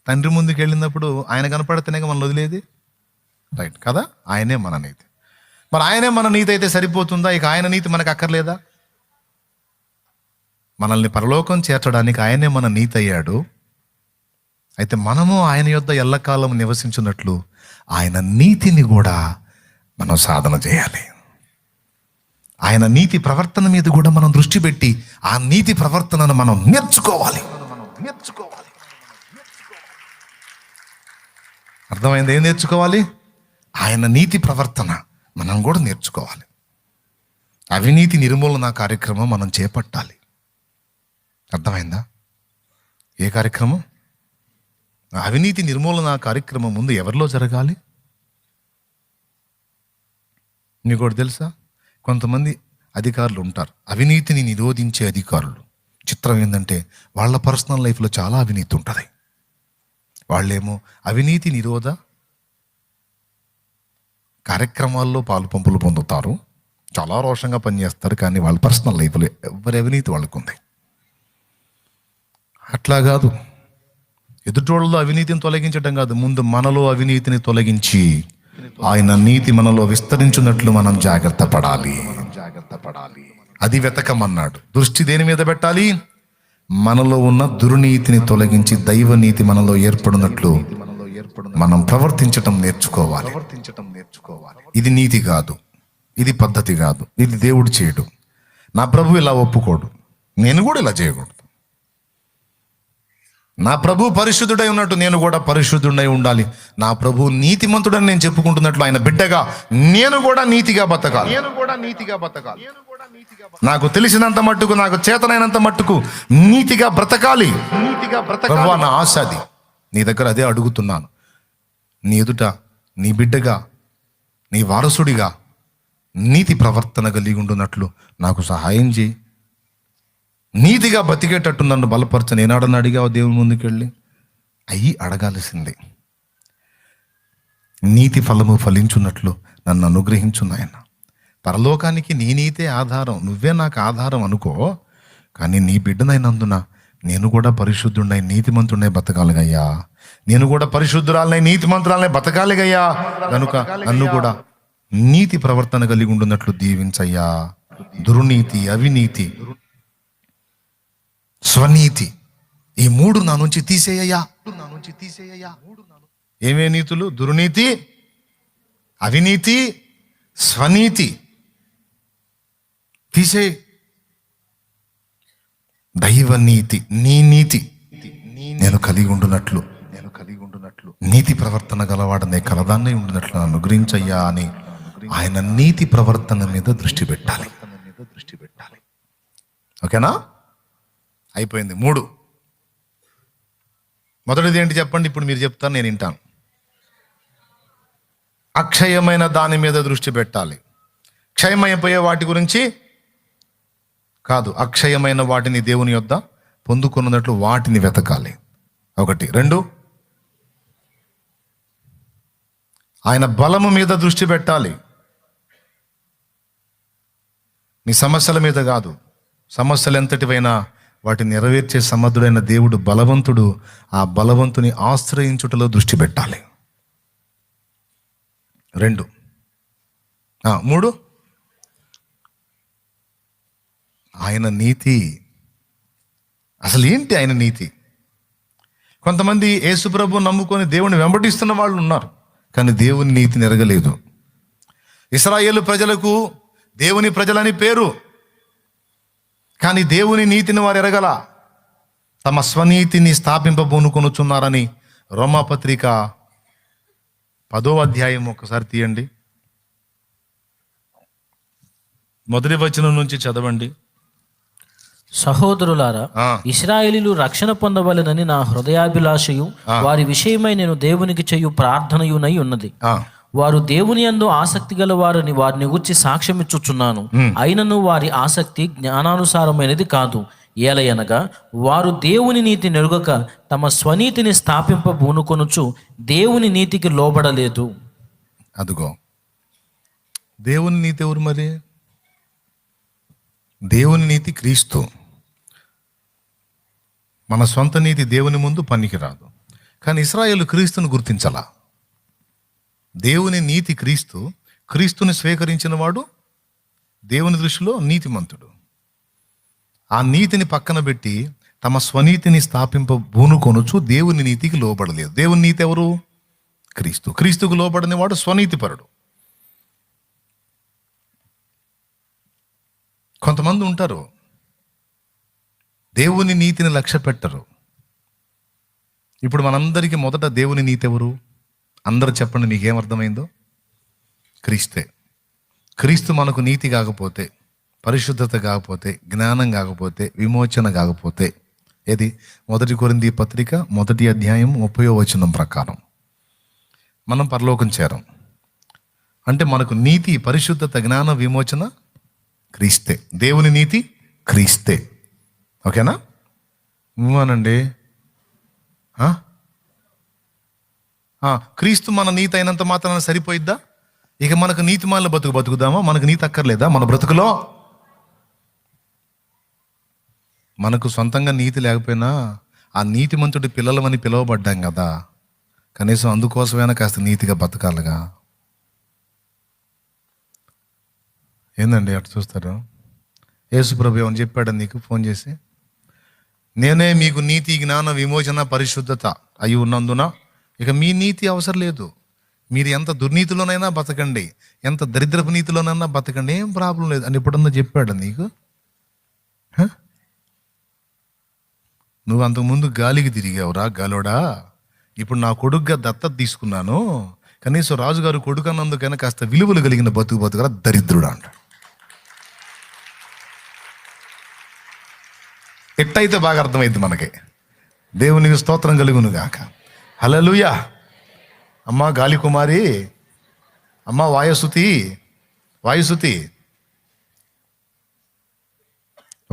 తండ్రి ముందుకు వెళ్ళినప్పుడు ఆయన కనపడితేనేగా మనం వదిలేది, రైట్ కదా? ఆయనే మన నీతి. మరి ఆయనే మన నీతి అయితే సరిపోతుందా? ఇక ఆయన నీతి మనకు అక్కర్లేదా? మనల్ని పరలోకం చేర్చడానికి ఆయనే మన నీతి అయ్యాడు. అయితే మనము ఆయన యొద్ద ఎల్లకాలం నివసించున్నట్లు ఆయన నీతిని కూడా మనం సాధన చేయాలి. ఆయన నీతి ప్రవర్తన మీద కూడా మనం దృష్టి పెట్టి ఆ నీతి ప్రవర్తనను మనం నేర్చుకోవాలి. అర్థమైంది? ఏం నేర్చుకోవాలి? ఆయన నీతి ప్రవర్తన మనం కూడా నేర్చుకోవాలి. అవినీతి నిర్మూలన కార్యక్రమం మనం చేపట్టాలి. అర్థమైందా? ఏ కార్యక్రమం? అవినీతి నిర్మూలన కార్యక్రమం ముందు ఎవరిలో జరగాలి? మీకు కూడా తెలుసా? కొంతమంది అధికారులు ఉంటారు, అవినీతిని నిరోధించే అధికారులు. చిత్రం ఏంటంటే వాళ్ళ పర్సనల్ లైఫ్లో చాలా అవినీతి ఉంటుంది. వాళ్ళేమో అవినీతి నిరోధ కార్యక్రమాల్లో పంపులు పొందుతారు, చాలా రోషంగా పనిచేస్తారు, కానీ వాళ్ళ పర్సనల్ లైఫ్లో ఎవరి అవినీతి వాళ్ళకు ఉంది. అట్లా కాదు, ఎదుటోళ్ళలో అవినీతిని తొలగించడం కాదు, ముందు మనలో అవినీతిని తొలగించి ఆయన నీతి మనలో విస్తరించున్నట్లు మనం జాగ్రత్త పడాలి. అది వెతకమన్నాడు. దృష్టి దేని మీద పెట్టాలి? మనలో ఉన్న దుర్నీతిని తొలగించి దైవనీతి మనలో ఏర్పడినట్లు మనం ప్రవర్తించటం నేర్చుకోవాలి. ఇది నీతి కాదు, ఇది పద్ధతి కాదు, ఇది దేవుడు చేయడు. నా ప్రభు ఇలా ఒప్పుకోడు, నేను కూడా ఇలా చేయకూడదు. నా ప్రభు పరిశుద్ధుడై ఉన్నట్టు నేను కూడా పరిశుద్ధుడై ఉండాలి. నా ప్రభు నీతిమంతుడని నేను చెప్పుకుంటున్నట్లు ఆయన బిడ్డగా నేను కూడా నీతిగా బతకాలి. నాకు తెలిసినంత మట్టుకు, నాకు చేతనైనంత మట్టుకు నీతిగా బ్రతకాలి. ప్రభువా, నా ఆశ అది. నీ దగ్గర అదే అడుగుతున్నాను. నీ ఎదుట నీ బిడ్డగా, నీ వారసుడిగా నీతి ప్రవర్తన కలిగి ఉండున్నట్లు నాకు సహాయం చేయి. నీతిగా బతికేటట్టు నన్ను బలపరచని ఏనాడని అడిగావు దేవుని ముందుకెళ్ళి? అయ్యి అడగాల్సిందే. నీతి ఫలము ఫలించున్నట్లు నన్ను అనుగ్రహించు నాయన. పరలోకానికి నీ నీతే ఆధారం, నువ్వే నాకు ఆధారం అనుకో. కానీ నీ బిడ్డనైనందున నేను కూడా పరిశుద్ధుడై నీతిమంతుడై బతకాలిగయ్యా. నేను కూడా పరిశుద్ధురాలనై నీతిమంతురాలనై బతకాలిగయ్యా. కనుక నన్ను కూడా నీతి ప్రవర్తన కలిగి ఉండున్నట్లు దీవించయ్యా. దుర్నీతి, అవినీతి, స్వనీతి, ఈ మూడు నా నుంచి తీసేయ్యా. ఏమే నీతులు? దుర్నీతి, అవినీతి, స్వనీతి తీసే. దైవనీతి, నీ నీతి నేను కలిగి ఉండున్నట్లు, నీతి ప్రవర్తన గలవాడనే కలదాన్నే ఉండినట్లు అనుగ్రహించయ్యా అని ఆయన నీతి ప్రవర్తన మీద దృష్టి పెట్టాలి. ఓకేనా? అయిపోయింది. 3. మొదటిది ఏంటి చెప్పండి? ఇప్పుడు మీరు చెప్తాను, నేను వింటాను. అక్షయమైన దాని మీద దృష్టి పెట్టాలి. క్షయమైపోయే వాటి గురించి కాదు, అక్షయమైన వాటిని దేవుని యొద్ద పొందుకున్నట్లు వాటిని వెతకాలి. 1. 2, ఆయన బలము మీద దృష్టి పెట్టాలి. నీ సమస్యల మీద కాదు. సమస్యలు ఎంతటివైనా వాటిని నెరవేర్చే సమర్థుడైన దేవుడు బలవంతుడు. ఆ బలవంతుని ఆశ్రయించుటలో దృష్టి పెట్టాలి. 2. 3, ఆయన నీతి. అసలు ఏంటి ఆయన నీతి? కొంతమంది యేసుప్రభు నమ్ముకొని దేవుని వెంబడిస్తున్న వాళ్ళు ఉన్నారు, కానీ దేవుని నీతిని ఎరగలేదు. ఇశ్రాయేలు ప్రజలకు దేవుని ప్రజలని పేరు, కానీ దేవుని నీతిని వారు ఎరగల. తమ స్వనీతిని స్థాపింపబోనుకొనుచున్నారని రోమాపత్రిక 10వ అధ్యాయం ఒకసారి తీయండి. 1వ వచనం నుంచి చదవండి. సహోదరులారా, ఇశ్రాయేలీయులు రక్షణ పొందవలెనని నా హృదయాభిలాషయు వారి విషయమై నేను దేవునికి చేయు ప్రార్థనయునై ఉన్నది. వారు దేవుని యందు ఆసక్తి గల వారిని వారిని గూర్చి సాక్ష్యమిచ్చుచున్నాను. అయినను వారి ఆసక్తి జ్ఞానానుసారమైనది కాదు. ఏలయనగా వారు దేవుని నీతి నెరుగక తమ స్వనీతిని స్థాపింపబూనుకొనుచు దేవుని నీతికి లోబడలేదు. అదుగో, దేవుని నీతి ఎవరు మరి? దేవుని నీతి క్రీస్తు. మన సొంత నీతి దేవుని ముందు పనికిరాదు. కానీ ఇశ్రాయేలు క్రీస్తును గుర్తించాల. దేవుని నీతి క్రీస్తు. క్రీస్తుని స్వీకరించిన వాడు దేవుని దృష్టిలో నీతిమంతుడు. ఆ నీతిని పక్కన పెట్టి తమ స్వనీతిని స్థాపింపబూనుకొనుచు దేవుని నీతికి లోబడలేదు. దేవుని నీతి ఎవరు? క్రీస్తు. క్రీస్తుకు లోబడని వాడు స్వనీతిపరుడు. కొంతమంది ఉంటారు, దేవుని నీతిని లక్ష్య పెట్టరు. ఇప్పుడు మనందరికీ మొదట దేవుని నీతి ఎవరు? అందరూ చెప్పండి, మీకేమర్థమైందో? క్రీస్తే. క్రీస్తు మనకు నీతి కాకపోతే, పరిశుద్ధత కాకపోతే, జ్ఞానం కాకపోతే, విమోచన కాకపోతే, ఏది? 1 కొరింథీ పత్రిక 1వ అధ్యాయం 30వ వచనం ప్రకారం మనం పరలోకం చేరం. అంటే మనకు నీతి, పరిశుద్ధత, జ్ఞాన, విమోచన క్రీస్తే. దేవుని నీతి క్రీస్తే. ఓకేనా? అనండి. క్రీస్తు మన నీతి అయినంత మాత్రాన సరిపోయిద్దా? ఇక మనకు నీతి మాల బతుకుదామా? మనకు నీతి అక్కర్లేదా మన బ్రతుకులో? మనకు సొంతంగా నీతి లేకపోయినా ఆ నీతిమంతుడి పిల్లలమని పిలువబడ్డాం కదా, కనీసం అందుకోసమైనా కాస్త నీతిగా బతకాలిగా. ఏందండి అటు చూస్తారు? యేసుప్రభు ఏమని చెప్పాడు నీకు ఫోన్ చేసి? నేనే మీకు నీతి, జ్ఞాన, విమోచన, పరిశుద్ధత అయి ఉన్నందున ఇక మీ నీతి అవసరం లేదు. మీరు ఎంత దుర్నీతిలోనైనా బతకండి, ఎంత దరిద్రపు నీతిలోనైనా బతకండి, ఏం ప్రాబ్లం లేదు అని ఎప్పుడన్నా చెప్పాడు నీకు? నువ్వు అంతకుముందు గాలికి తిరిగావురా గాలోడా. ఇప్పుడు నా కొడుకుగా దత్తత తీసుకున్నాను, కనీసం రాజుగారు కొడుకు అన్నందుకైనా కాస్త విలువలు కలిగిన బతుకురా దరిద్రుడా అంటాడు. ఎట్టయితే బాగా అర్థమైంది మనకి. దేవునికి స్తోత్రం కలుగును గాక. హల్లెలూయా. అమ్మా గాలి కుమారి, అమ్మా వాయుసుతి,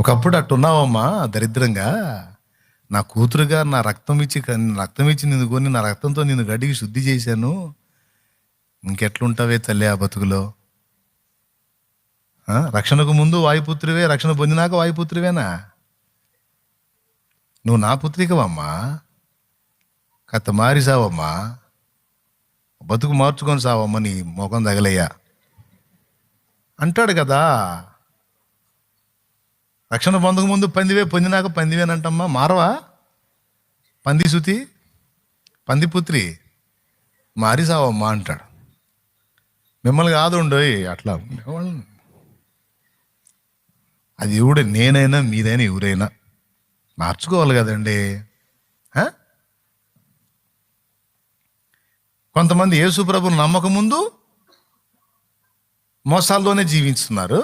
ఒకప్పుడు అట్టున్నావమ్మా దరిద్రంగా. నా కూతురుగా నా రక్తం ఇచ్చి నిన్ను కొని నా రక్తంతో నిన్ను గడిగి శుద్ధి చేశాను. ఇంకెట్లుంటావే తల్లి ఆ బతుకులో? రక్షణకు ముందు వాయుపుత్రివే, రక్షణ పొందినాక వాయుపుత్రివేనా? నువ్వు నా పుత్రికవమ్మా, కథ మారి సావమ్మా, బతుకు మార్చుకొని సావమ్మా, నీ ముఖం తగలయ్యా అంటాడు కదా. రక్షణ పొందక ముందు పందివే, పొందినాక పందివేనంటమ్మా. మారవా? పంది సుతి, పంది పుత్రి, మారి సావమ్మా అంటాడు. మిమ్మల్ని కాదుండోయ్ అట్లా అది ఎవడే, నేనైనా మీదైనా ఎవరైనా మార్చుకోవాలి కదండి. కొంతమంది యేసు ప్రభువును నమ్మక ముందు మోసాల్లోనే జీవిస్తున్నారు.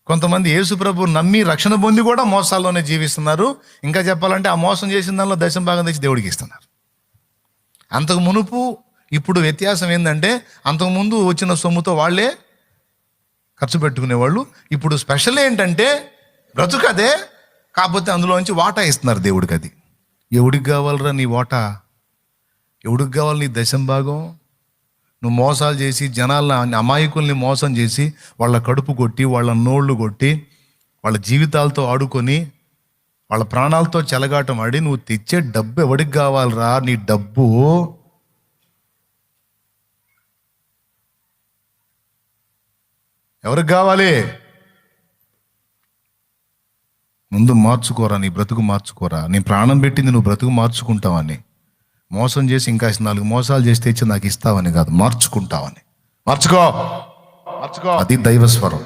కొంతమంది యేసు ప్రభువును నమ్మి రక్షణ పొంది కూడా మోసాల్లోనే జీవిస్తున్నారు. ఇంకా చెప్పాలంటే ఆ మోసం చేసిన దానిలో దశమ భాగం తెచ్చి దేవుడికి ఇస్తున్నారు. అంతకు మునుపు ఇప్పుడు వ్యత్యాసం ఏంటంటే, అంతకుముందు వచ్చిన సొమ్ముతో వాళ్ళే ఖర్చు పెట్టుకునేవాళ్ళు. ఇప్పుడు స్పెషల్ ఏంటంటే బ్రతుకదే, కాకపోతే అందులోంచి వాటా ఇస్తున్నారు దేవుడికి. అది ఎవడికి కావాలరా నీ వాటా? ఎవడికి కావాలి నీ దశమ భాగం? నువ్వు మోసాలు చేసి జనాలను, అమాయకుల్ని మోసం చేసి వాళ్ళ కడుపు కొట్టి, వాళ్ళ నోళ్ళు కొట్టి, వాళ్ళ జీవితాలతో ఆడుకొని, వాళ్ళ ప్రాణాలతో చెలగాటం ఆడి నువ్వు తెచ్చే డబ్బు ఎవడికి కావాలరా? నీ డబ్బు ఎవరికి కావాలి? ముందు మార్చుకోరా, నీ బ్రతుకు మార్చుకోరా. నీ ప్రాణం పెట్టింది నువ్వు బ్రతుకు మార్చుకుంటావని, మోసం చేసి ఇంకా 4 మోసాలు చేసి తెచ్చి నాకు ఇస్తావని కాదు, మార్చుకుంటావని. మార్చుకో. అది దైవస్వరం.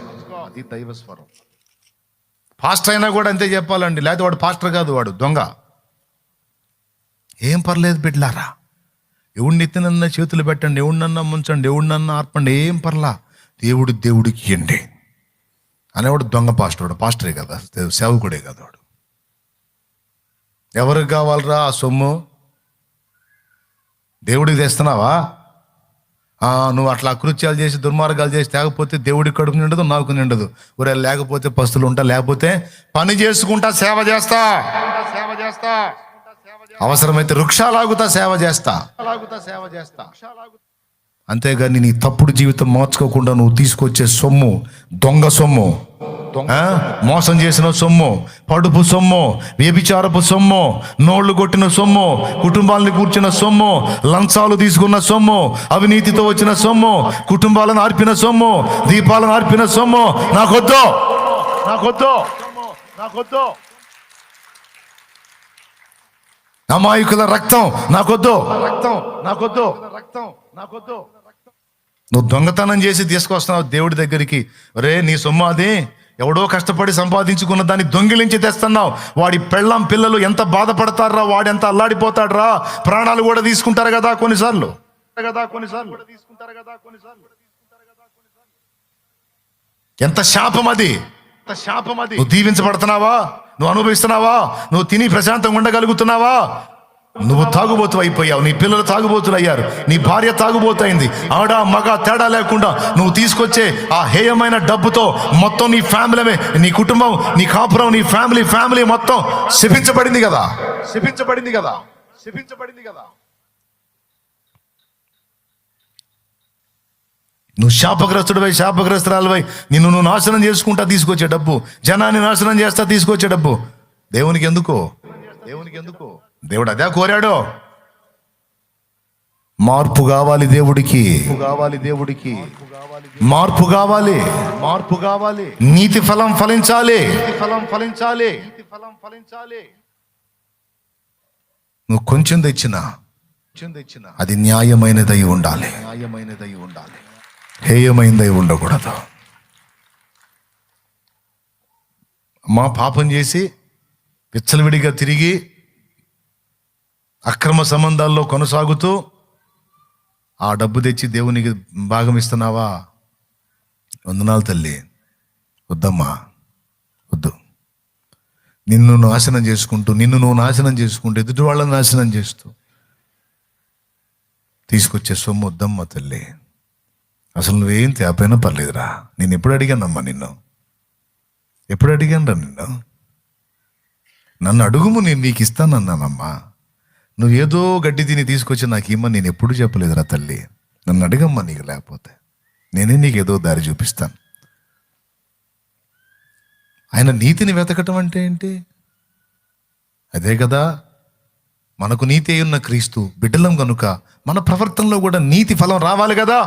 పాస్టర్ అయినా కూడా అంతే చెప్పాలండి, లేకపోతే వాడు పాస్టర్ కాదు, వాడు దొంగ. ఏం పర్లేదు బిడ్డలారా, ఎవడిని ఎత్తినన్నా చేతులు పెట్టండి, ఎవడినన్నా ముంచండి, ఎవడినన్నా ఆర్పండి, ఏం పర్లా. దేవుడికి ఇయ్యండి అనేవాడు దొంగ పాస్టర్. వాడు పాస్టరే కదా, సేవకుడే కదా వాడు. ఎవరికి కావాలరా ఆ సొమ్ము? దేవుడికి తెస్తున్నావా? నువ్వు అట్లా అకృత్యాలు చేసి దుర్మార్గాలు చేసి తేకపోతే దేవుడికి కడుపు నిండదు, నాకు నిండదు. ఊరే లేకపోతే పస్తులు ఉంటా, లేకపోతే పని చేసుకుంటా సేవ చేస్తా, అవసరమైతే వృక్షాలాగుతా సేవ చేస్తా. అంతేగాని నీ తప్పుడు జీవితం మార్చుకోకుండా నువ్వు తీసుకొచ్చే సొమ్ము దొంగ సొమ్ము, మోసం చేసిన సొమ్ము, పడుపు సొమ్ము, వ్యభిచారపు సొమ్ము, నోళ్లు కొట్టిన సొమ్ము, కుటుంబాలను కూర్చిన సొమ్ము, లంచాలు తీసుకున్న సొమ్ము, అవినీతితో వచ్చిన సొమ్ము, కుటుంబాలను ఆర్పిన సొమ్ము, దీపాలను ఆర్పిన సొమ్ము నాకొద్దు. అమాయకుల రక్తం నాకొద్దు. నువ్వు దొంగతనం చేసి తీసుకొస్తున్నావు దేవుడి దగ్గరికి. రే నీ సొమ్ము అది, ఎవడో కష్టపడి సంపాదించుకున్న దాన్ని దొంగిలించి తెస్తున్నావు. వాడి పెళ్ళాం పిల్లలు ఎంత బాధపడతారా, వాడు ఎంత అల్లాడిపోతాడు రా. ప్రాణాలు కూడా తీసుకుంటారు కదా కొన్నిసార్లు. ఎంత శాపం అది. నువ్వు దీవించబడుతున్నావా? నువ్వు అనుభవిస్తున్నావా? నువ్వు తిని ప్రశాంతంగా ఉండగలుగుతున్నావా? నువ్వు తాగుబోతు అయిపోయావు, నీ పిల్లలు తాగుబోతులు అయ్యారు, నీ భార్య తాగుబోతైంది. ఆడ మగ తేడా లేకుండా నువ్వు తీసుకొచ్చే ఆ హేయమైన డబ్బుతో మొత్తం నీ ఫ్యామిలీ, నీ కుటుంబం, నీ కాపురం, నీ ఫ్యామిలీ మొత్తం శపించబడింది కదా. నువ్వు శాపగ్రస్తురాలువై నిన్ను నువ్వు నాశనం చేసుకుంటా తీసుకొచ్చే డబ్బు, జనాన్ని నాశనం చేస్తా తీసుకొచ్చే డబ్బు దేవునికి ఎందుకు? దేవుడు అదే కోరాడు. మార్పు కావాలి దేవుడికి, మార్పు కావాలి. నీతి ఫలం ఫలించాలి. నువ్వు కొంచెం తెచ్చినా అది న్యాయమైనదై ఉండాలి, హేయమైనదై ఉండకూడదు. మా పాపం చేసి విచ్చలవిడిగా తిరిగి అక్రమ సంబంధాల్లో కొనసాగుతూ ఆ డబ్బు తెచ్చి దేవునికి భాగం ఇస్తున్నావా? వందనాలు తల్లి, వద్దమ్మా, వద్దు. నిన్ను నాశనం చేసుకుంటూ ఎదుటి వాళ్ళని నాశనం చేస్తూ తీసుకొచ్చే సొమ్ము వద్దమ్మా తల్లి. అసలు నువ్వేం తేపైనా పర్లేదురా. నేను ఎప్పుడు అడిగానమ్మా నిన్ను? ఎప్పుడు అడిగానురా నిన్ను? నన్ను అడుగుము, నేను నీకు ఇస్తానన్నానమ్మా. నువ్వు ఏదో గడ్డి తిని తీసుకొచ్చి నాకు ఇమ్మని నేను ఎప్పుడు చెప్పలేదురా తల్లి. నన్ను అడగమ్మా, నీకు లేకపోతే నేనే నీకు ఏదో దారి చూపిస్తాను. ఆయన నీతిని వెతకటం అంటే ఏంటి? అదే కదా, మనకు నీతి అయి ఉన్న క్రీస్తు బిడ్డలం కనుక మన ప్రవర్తనలో కూడా నీతి ఫలం రావాలి కదా,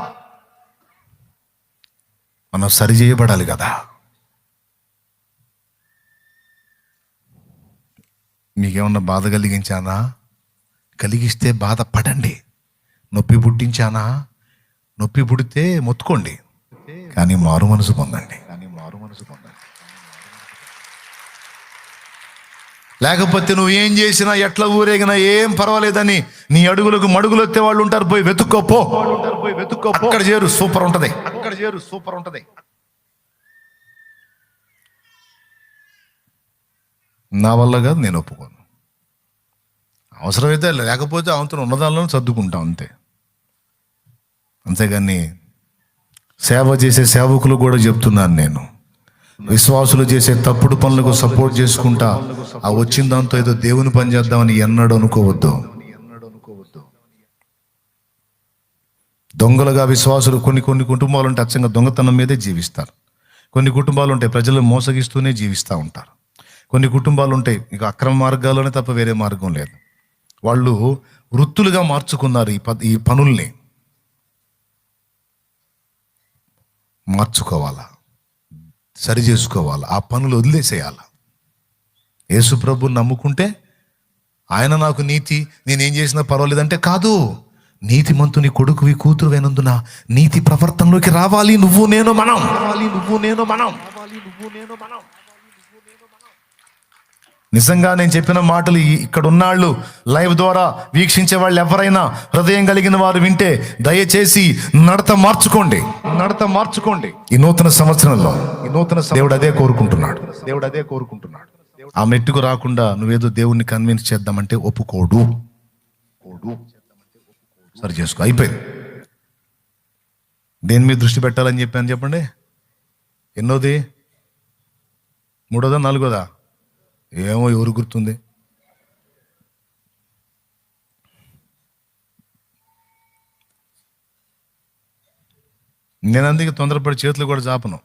మనం సరి చేయబడాలి కదా. మీకేమన్నా బాధ కలిగించానా? కలిగిస్తే బాధపడండి. నొప్పి పుట్టించానా? నొప్పి పుడితే మొత్తుకోండి, కానీ మారు మనసు పొందండి. లేకపోతే నువ్వు ఏం చేసినా, ఎట్లా ఊరేగినా ఏం పర్వాలేదని నీ అడుగులకు మడుగులు వచ్చే వాళ్ళు ఉంటారు. పోయి వెతుక్కోపో, అక్కడ చేరు, సూపర్ ఉంటది. నా వల్ల కాదు, నేను ఒప్పుకోను. అవసరమైతే, లేకపోతే అవతల ఉన్నదాల్లో సర్దుకుంటాం అంతే. అంతేగాని సేవ చేసే సేవకులు కూడా చెప్తున్నాను నేను, విశ్వాసులు చేసే తప్పుడు పనులకు సపోర్ట్ చేసుకుంటా ఆ వచ్చిన దాంతో ఏదో దేవుని పని చేద్దామని ఎన్నడూ అనుకోవద్దు. దొంగలుగా విశ్వాసులు కొన్ని కుటుంబాలు ఉంటే అచ్చంగా దొంగతనం మీదే జీవిస్తారు. కొన్ని కుటుంబాలు ఉంటాయి ప్రజలను మోసగిస్తూనే జీవిస్తూ ఉంటారు. కొన్ని కుటుంబాలు ఉంటాయి ఇక అక్రమ మార్గాల్లోనే తప్ప వేరే మార్గం లేదు. వాళ్ళు వృత్తులుగా మార్చుకున్నారు ఈ పనుల్ని. మార్చుకోవాలా, సరి చేసుకోవాలా, ఆ పనులు వదిలేసేయాల. యేసు ప్రభుని నమ్ముకుంటే ఆయన నాకు నీతి, నేనేం చేసినా పర్వాలేదంటే కాదు. నీతిమంతుని కొడుకువి కూతురువైనందున నీతి ప్రవర్తనలోకి రావాలి. నువ్వు నేను మనం. నిజంగా నేను చెప్పిన మాటలు ఇక్కడ ఉన్నాళ్ళు, లైవ్ ద్వారా వీక్షించే వాళ్ళు ఎవరైనా హృదయం కలిగిన వారు వింటే దయచేసి నడత మార్చుకోండి. ఈ నూతన సంవత్సరంలో దేవుడు అదే కోరుకుంటున్నాడు. ఆ మెట్టుకు రాకుండా నువ్వేదో దేవుణ్ణి కన్విన్స్ చేద్దామంటే ఒప్పుకోడు. సరి చేసుకో, అయిపోయింది. దేని మీద దృష్టి పెట్టాలని చెప్పాను చెప్పండి. ఎన్నోది? 3వ 4వ? ఏమో, ఎవరు గుర్తుంది? నేను అందుకే తొందరపడి చేతులు కూడా చాపను.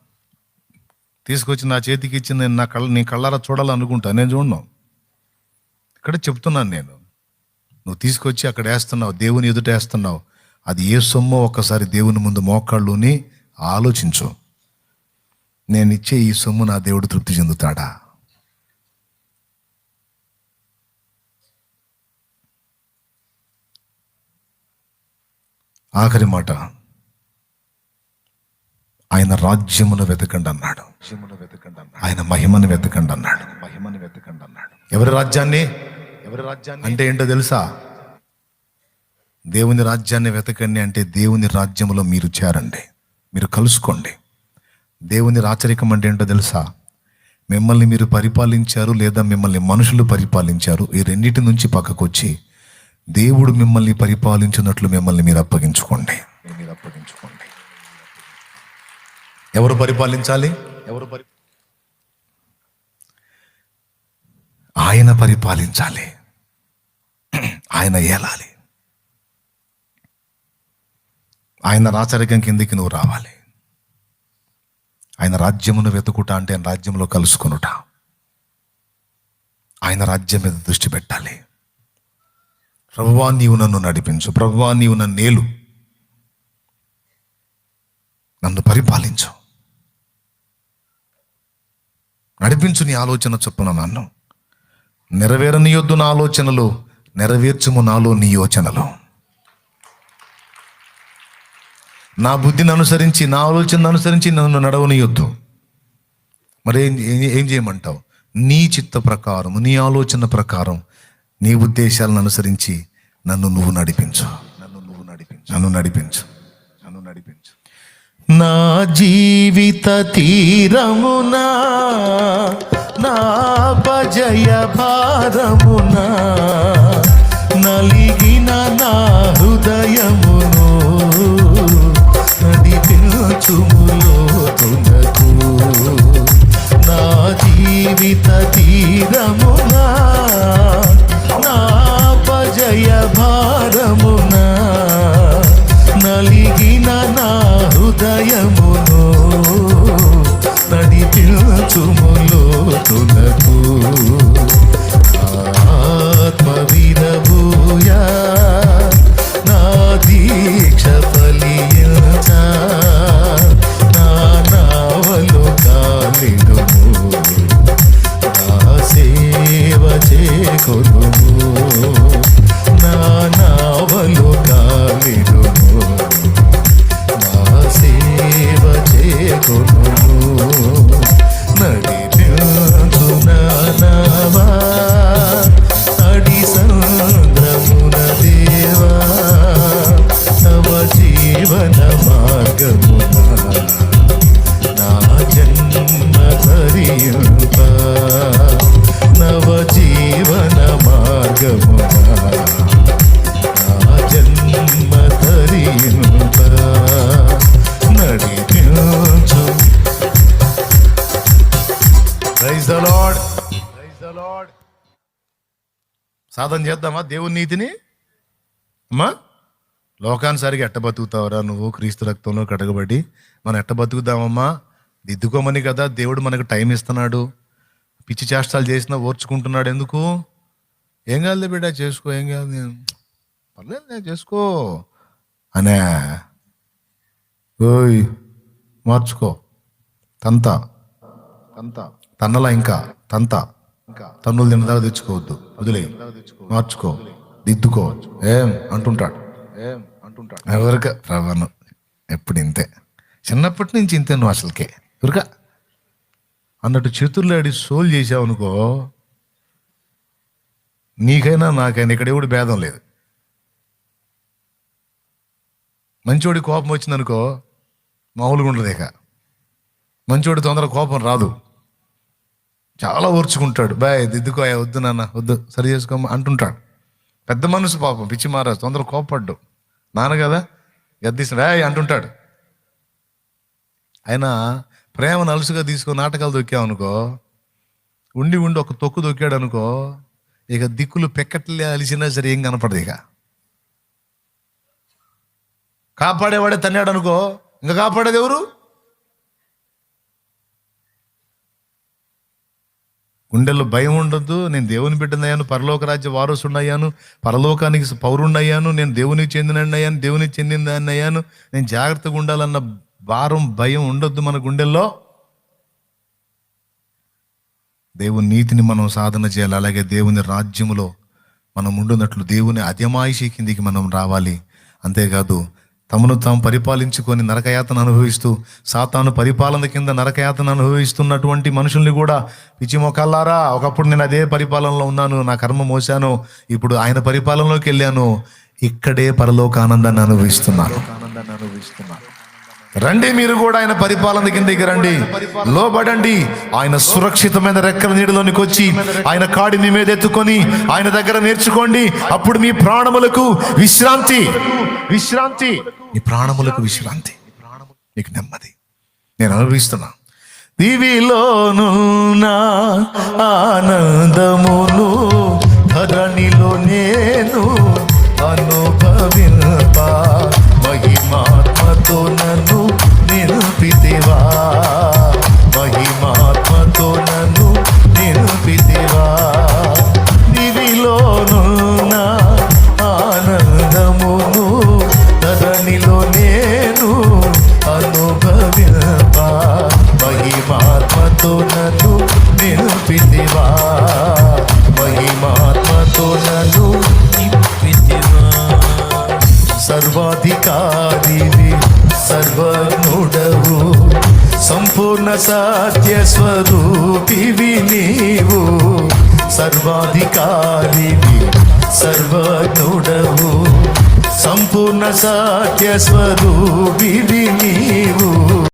తీసుకొచ్చి నా చేతికి ఇచ్చి నేను నీ కళ్ళారా చూడాలనుకుంటా, నేను చూడను. ఇక్కడ చెప్తున్నాను నేను, నువ్వు తీసుకొచ్చి అక్కడ వేస్తున్నావు, దేవుని ఎదుట వేస్తున్నావు. అది ఏ సొమ్మో ఒక్కసారి దేవుని ముందు మోకాళ్ళుని ఆలోచించు. నేను ఇచ్చే ఈ సొమ్ము నా దేవుడు తృప్తి చెందుతాడా? ఆఖరి మాట, ఆయన రాజ్యమును వెతకండి అన్నాడు. ఆయన మహిమను వెతకండి అన్నాడు. ఎవరి రాజ్యాన్ని అంటే ఏంటో తెలుసా? దేవుని రాజ్యాన్ని వెతకండి అంటే దేవుని రాజ్యములో మీరు చేరండి, మీరు కలుసుకోండి. దేవుని రాచరికం అంటే ఏంటో తెలుసా? మిమ్మల్ని మీరు పరిపాలించారు లేదా మిమ్మల్ని మనుషులు పరిపాలించారు, ఈ రెండింటి నుంచి పక్కకు వచ్చి దేవుడు మిమ్మల్ని పరిపాలించినట్లు మిమ్మల్ని మీరు అప్పగించుకోండి. ఎవరు పరిపాలించాలి? ఆయన పరిపాలించాలి, ఆయన ఏలాలి. ఆయన రాచరికం కిందికి నువ్వు రావాలి. ఆయన రాజ్యమును వెతుకుట అంటే ఆయన రాజ్యంలో కలుసుకొనుట. ఆయన రాజ్యం మీద దృష్టి పెట్టాలి. ప్రభువా నీవు నన్ను నడిపించు, ప్రభువా నీవు నన్ను నేలు, నన్ను పరిపాలించు, నడిపించు నీ ఆలోచన చొప్పున నన్ను. నెరవేరనీయొద్దు నా ఆలోచనలు, నెరవేర్చుము నాలో నీ యోచనలు. నా బుద్ధిని అనుసరించి, నా ఆలోచనను అనుసరించి నన్ను నడవనీయొద్దు. మరి ఏం చేయమంటావు? నీ చిత్త ప్రకారం, నీ ఆలోచన ప్రకారం, నీ ఉద్దేశాలను అనుసరించి నన్ను నడిపించు. నా జీవిత తీరమునా, నా పజయ భారమునా, నలిగిన నా హృదయమును నడిపించుములో తునకు. నా జీవిత తీరమునా, నా పజయ భారమునా, నలిగిన నా హృదయమును నడిపించుములో తునకు. ఆత్మవిరబూయా నా దీక్ష ఫలించ, నా నావలు కాలిడుము, నా సేవ చేకొనుము, నా నావలు కాలిడుము, నా సేవ చేకొనుము. నడిపించు నా నావా అడి సంద్రమున దేవా, నవ జీవన మార్గమున నా జన్మ ధరింప, నవ జీవన మార్గమున నా జన్మ ధరింప. నడిపించు. Praise the lord. సాధన చేద్దామా దేవుని నీతిని? అమ్మా, లోకానుసారిగా ఎట్ట బతుకుతావరా నువ్వు? క్రీస్తు రక్తంలో కడగబడి మనం ఎట్ట బతుకుదామమ్మా? దిద్దుకోమని కదా దేవుడు మనకు టైం ఇస్తున్నాడు. పిచ్చి చేష్టాలు చేసినా ఓర్చుకుంటున్నాడు. ఎందుకు? ఏం కాదు బిడ్డ, చేసుకో, ఏం కాదు, నేను పర్లేదు, నేను చేసుకో అనే. ఓయ్ మార్చుకో, తన్నలా ఇంకా తన్నులు తిన్నదాకా తెచ్చుకోవద్దు, వదిలే, మార్చుకో, దిద్దుకో, ఏం అంటుంటాడు. ఎవరికా రవ్వను ఎప్పుడు ఇంతే, చిన్నప్పటి నుంచి ఇంతే నువ్వు అసలుకే ఎవరికా అన్నట్టు చేతుల్లో ఆడి సోల్ చేసావు అనుకో, నీకైనా నాకైనా ఇక్కడ ఎవడు భేదం లేదు. మంచోడి కోపం వచ్చిందనుకో మామూలుగా ఉండదు. ఇక మంచోడి తొందర కోపం రాదు, చాలా ఓర్చుకుంటాడు. బాయ్ దిద్దుకో, వద్దు నాన్న, వద్దు, సరి చేసుకోమా అంటుంటాడు. పెద్ద మనసు పాపం, పిచ్చి మారాజు, తొందర కోపడ్డు. నాన్న కదా గద్దీసిన అంటుంటాడు. అయినా ప్రేమను అలుసుగా తీసుకొని నాటకాలు దొక్కామనుకో, ఉండి ఒక తొక్కు దొక్కాడు అనుకో, ఇక దిక్కులు పెక్కట్లే అలిసినా సరే ఏం కనపడదు. ఇక కాపాడేవాడే తన్నాడు అనుకో, ఇంకా కాపాడేది ఎవరు? గుండెల్లో భయం ఉండొద్దు. నేను దేవుని బిడ్డనయ్యాను, పరలోక రాజ్య వారసుడయ్యాను, పరలోకానికి పౌరుణ్ణయ్యాను, నేను దేవునికి చెందినయ్యాను, దేవునికి చెందినదాన్ని అయ్యాను, నేను జాగ్రత్తగా ఉండాలన్న భారం, భయం ఉండొద్దు మన గుండెల్లో. దేవుని నీతిని మనం సాధన చేయాలి. అలాగే దేవుని రాజ్యములో మనం ఉండున్నట్లు దేవుని అజమాయిషీ కిందికి మనం రావాలి. అంతేకాదు తమను తాము పరిపాలించుకొని నరకయాతన అనుభవిస్తూ, సాతాను పరిపాలన కింద నరకయాతన అనుభవిస్తున్నటువంటి మనుషుల్ని కూడా, పిచ్చి మొక్కల్లారా, ఒకప్పుడు నేను అదే పరిపాలనలో ఉన్నాను, నా కర్మ మోసాను, ఇప్పుడు ఆయన పరిపాలనలోకి వెళ్ళాను, ఇక్కడే పరలోక ఆనందాన్ని అనుభవిస్తున్నాను. రండి, మీరు కూడా ఆయన పరిపాలన కిందకి రండి, లోబడండి. ఆయన సురక్షితమైన రెక్కల నీడలోనికి వచ్చి ఆయన కాడి మీ మీద ఎత్తుకొని ఆయన దగ్గర నేర్చుకోండి. అప్పుడు మీ ప్రాణములకు విశ్రాంతి, మీ ప్రాణములకు విశ్రాంతి, మీకు నెమ్మది. నేను అనుభవిస్తున్నా. దివిలోనున్న ఆనందమును ధరణిలో నేను అనుభవింప, మహిమాత్మతో నన్ను నిలిపితివా, మహిమాత్మతో నన్ను నిలిపితివా. దివిలోనున్న సర్వాధికారివి సర్వజ్ఞుడవు సంపూర్ణ సత్య స్వరూపివి నీవు సర్వాధికారివి సర్వజ్ఞుడవు సంపూర్ణ సత్య స్వరూపివి నీవు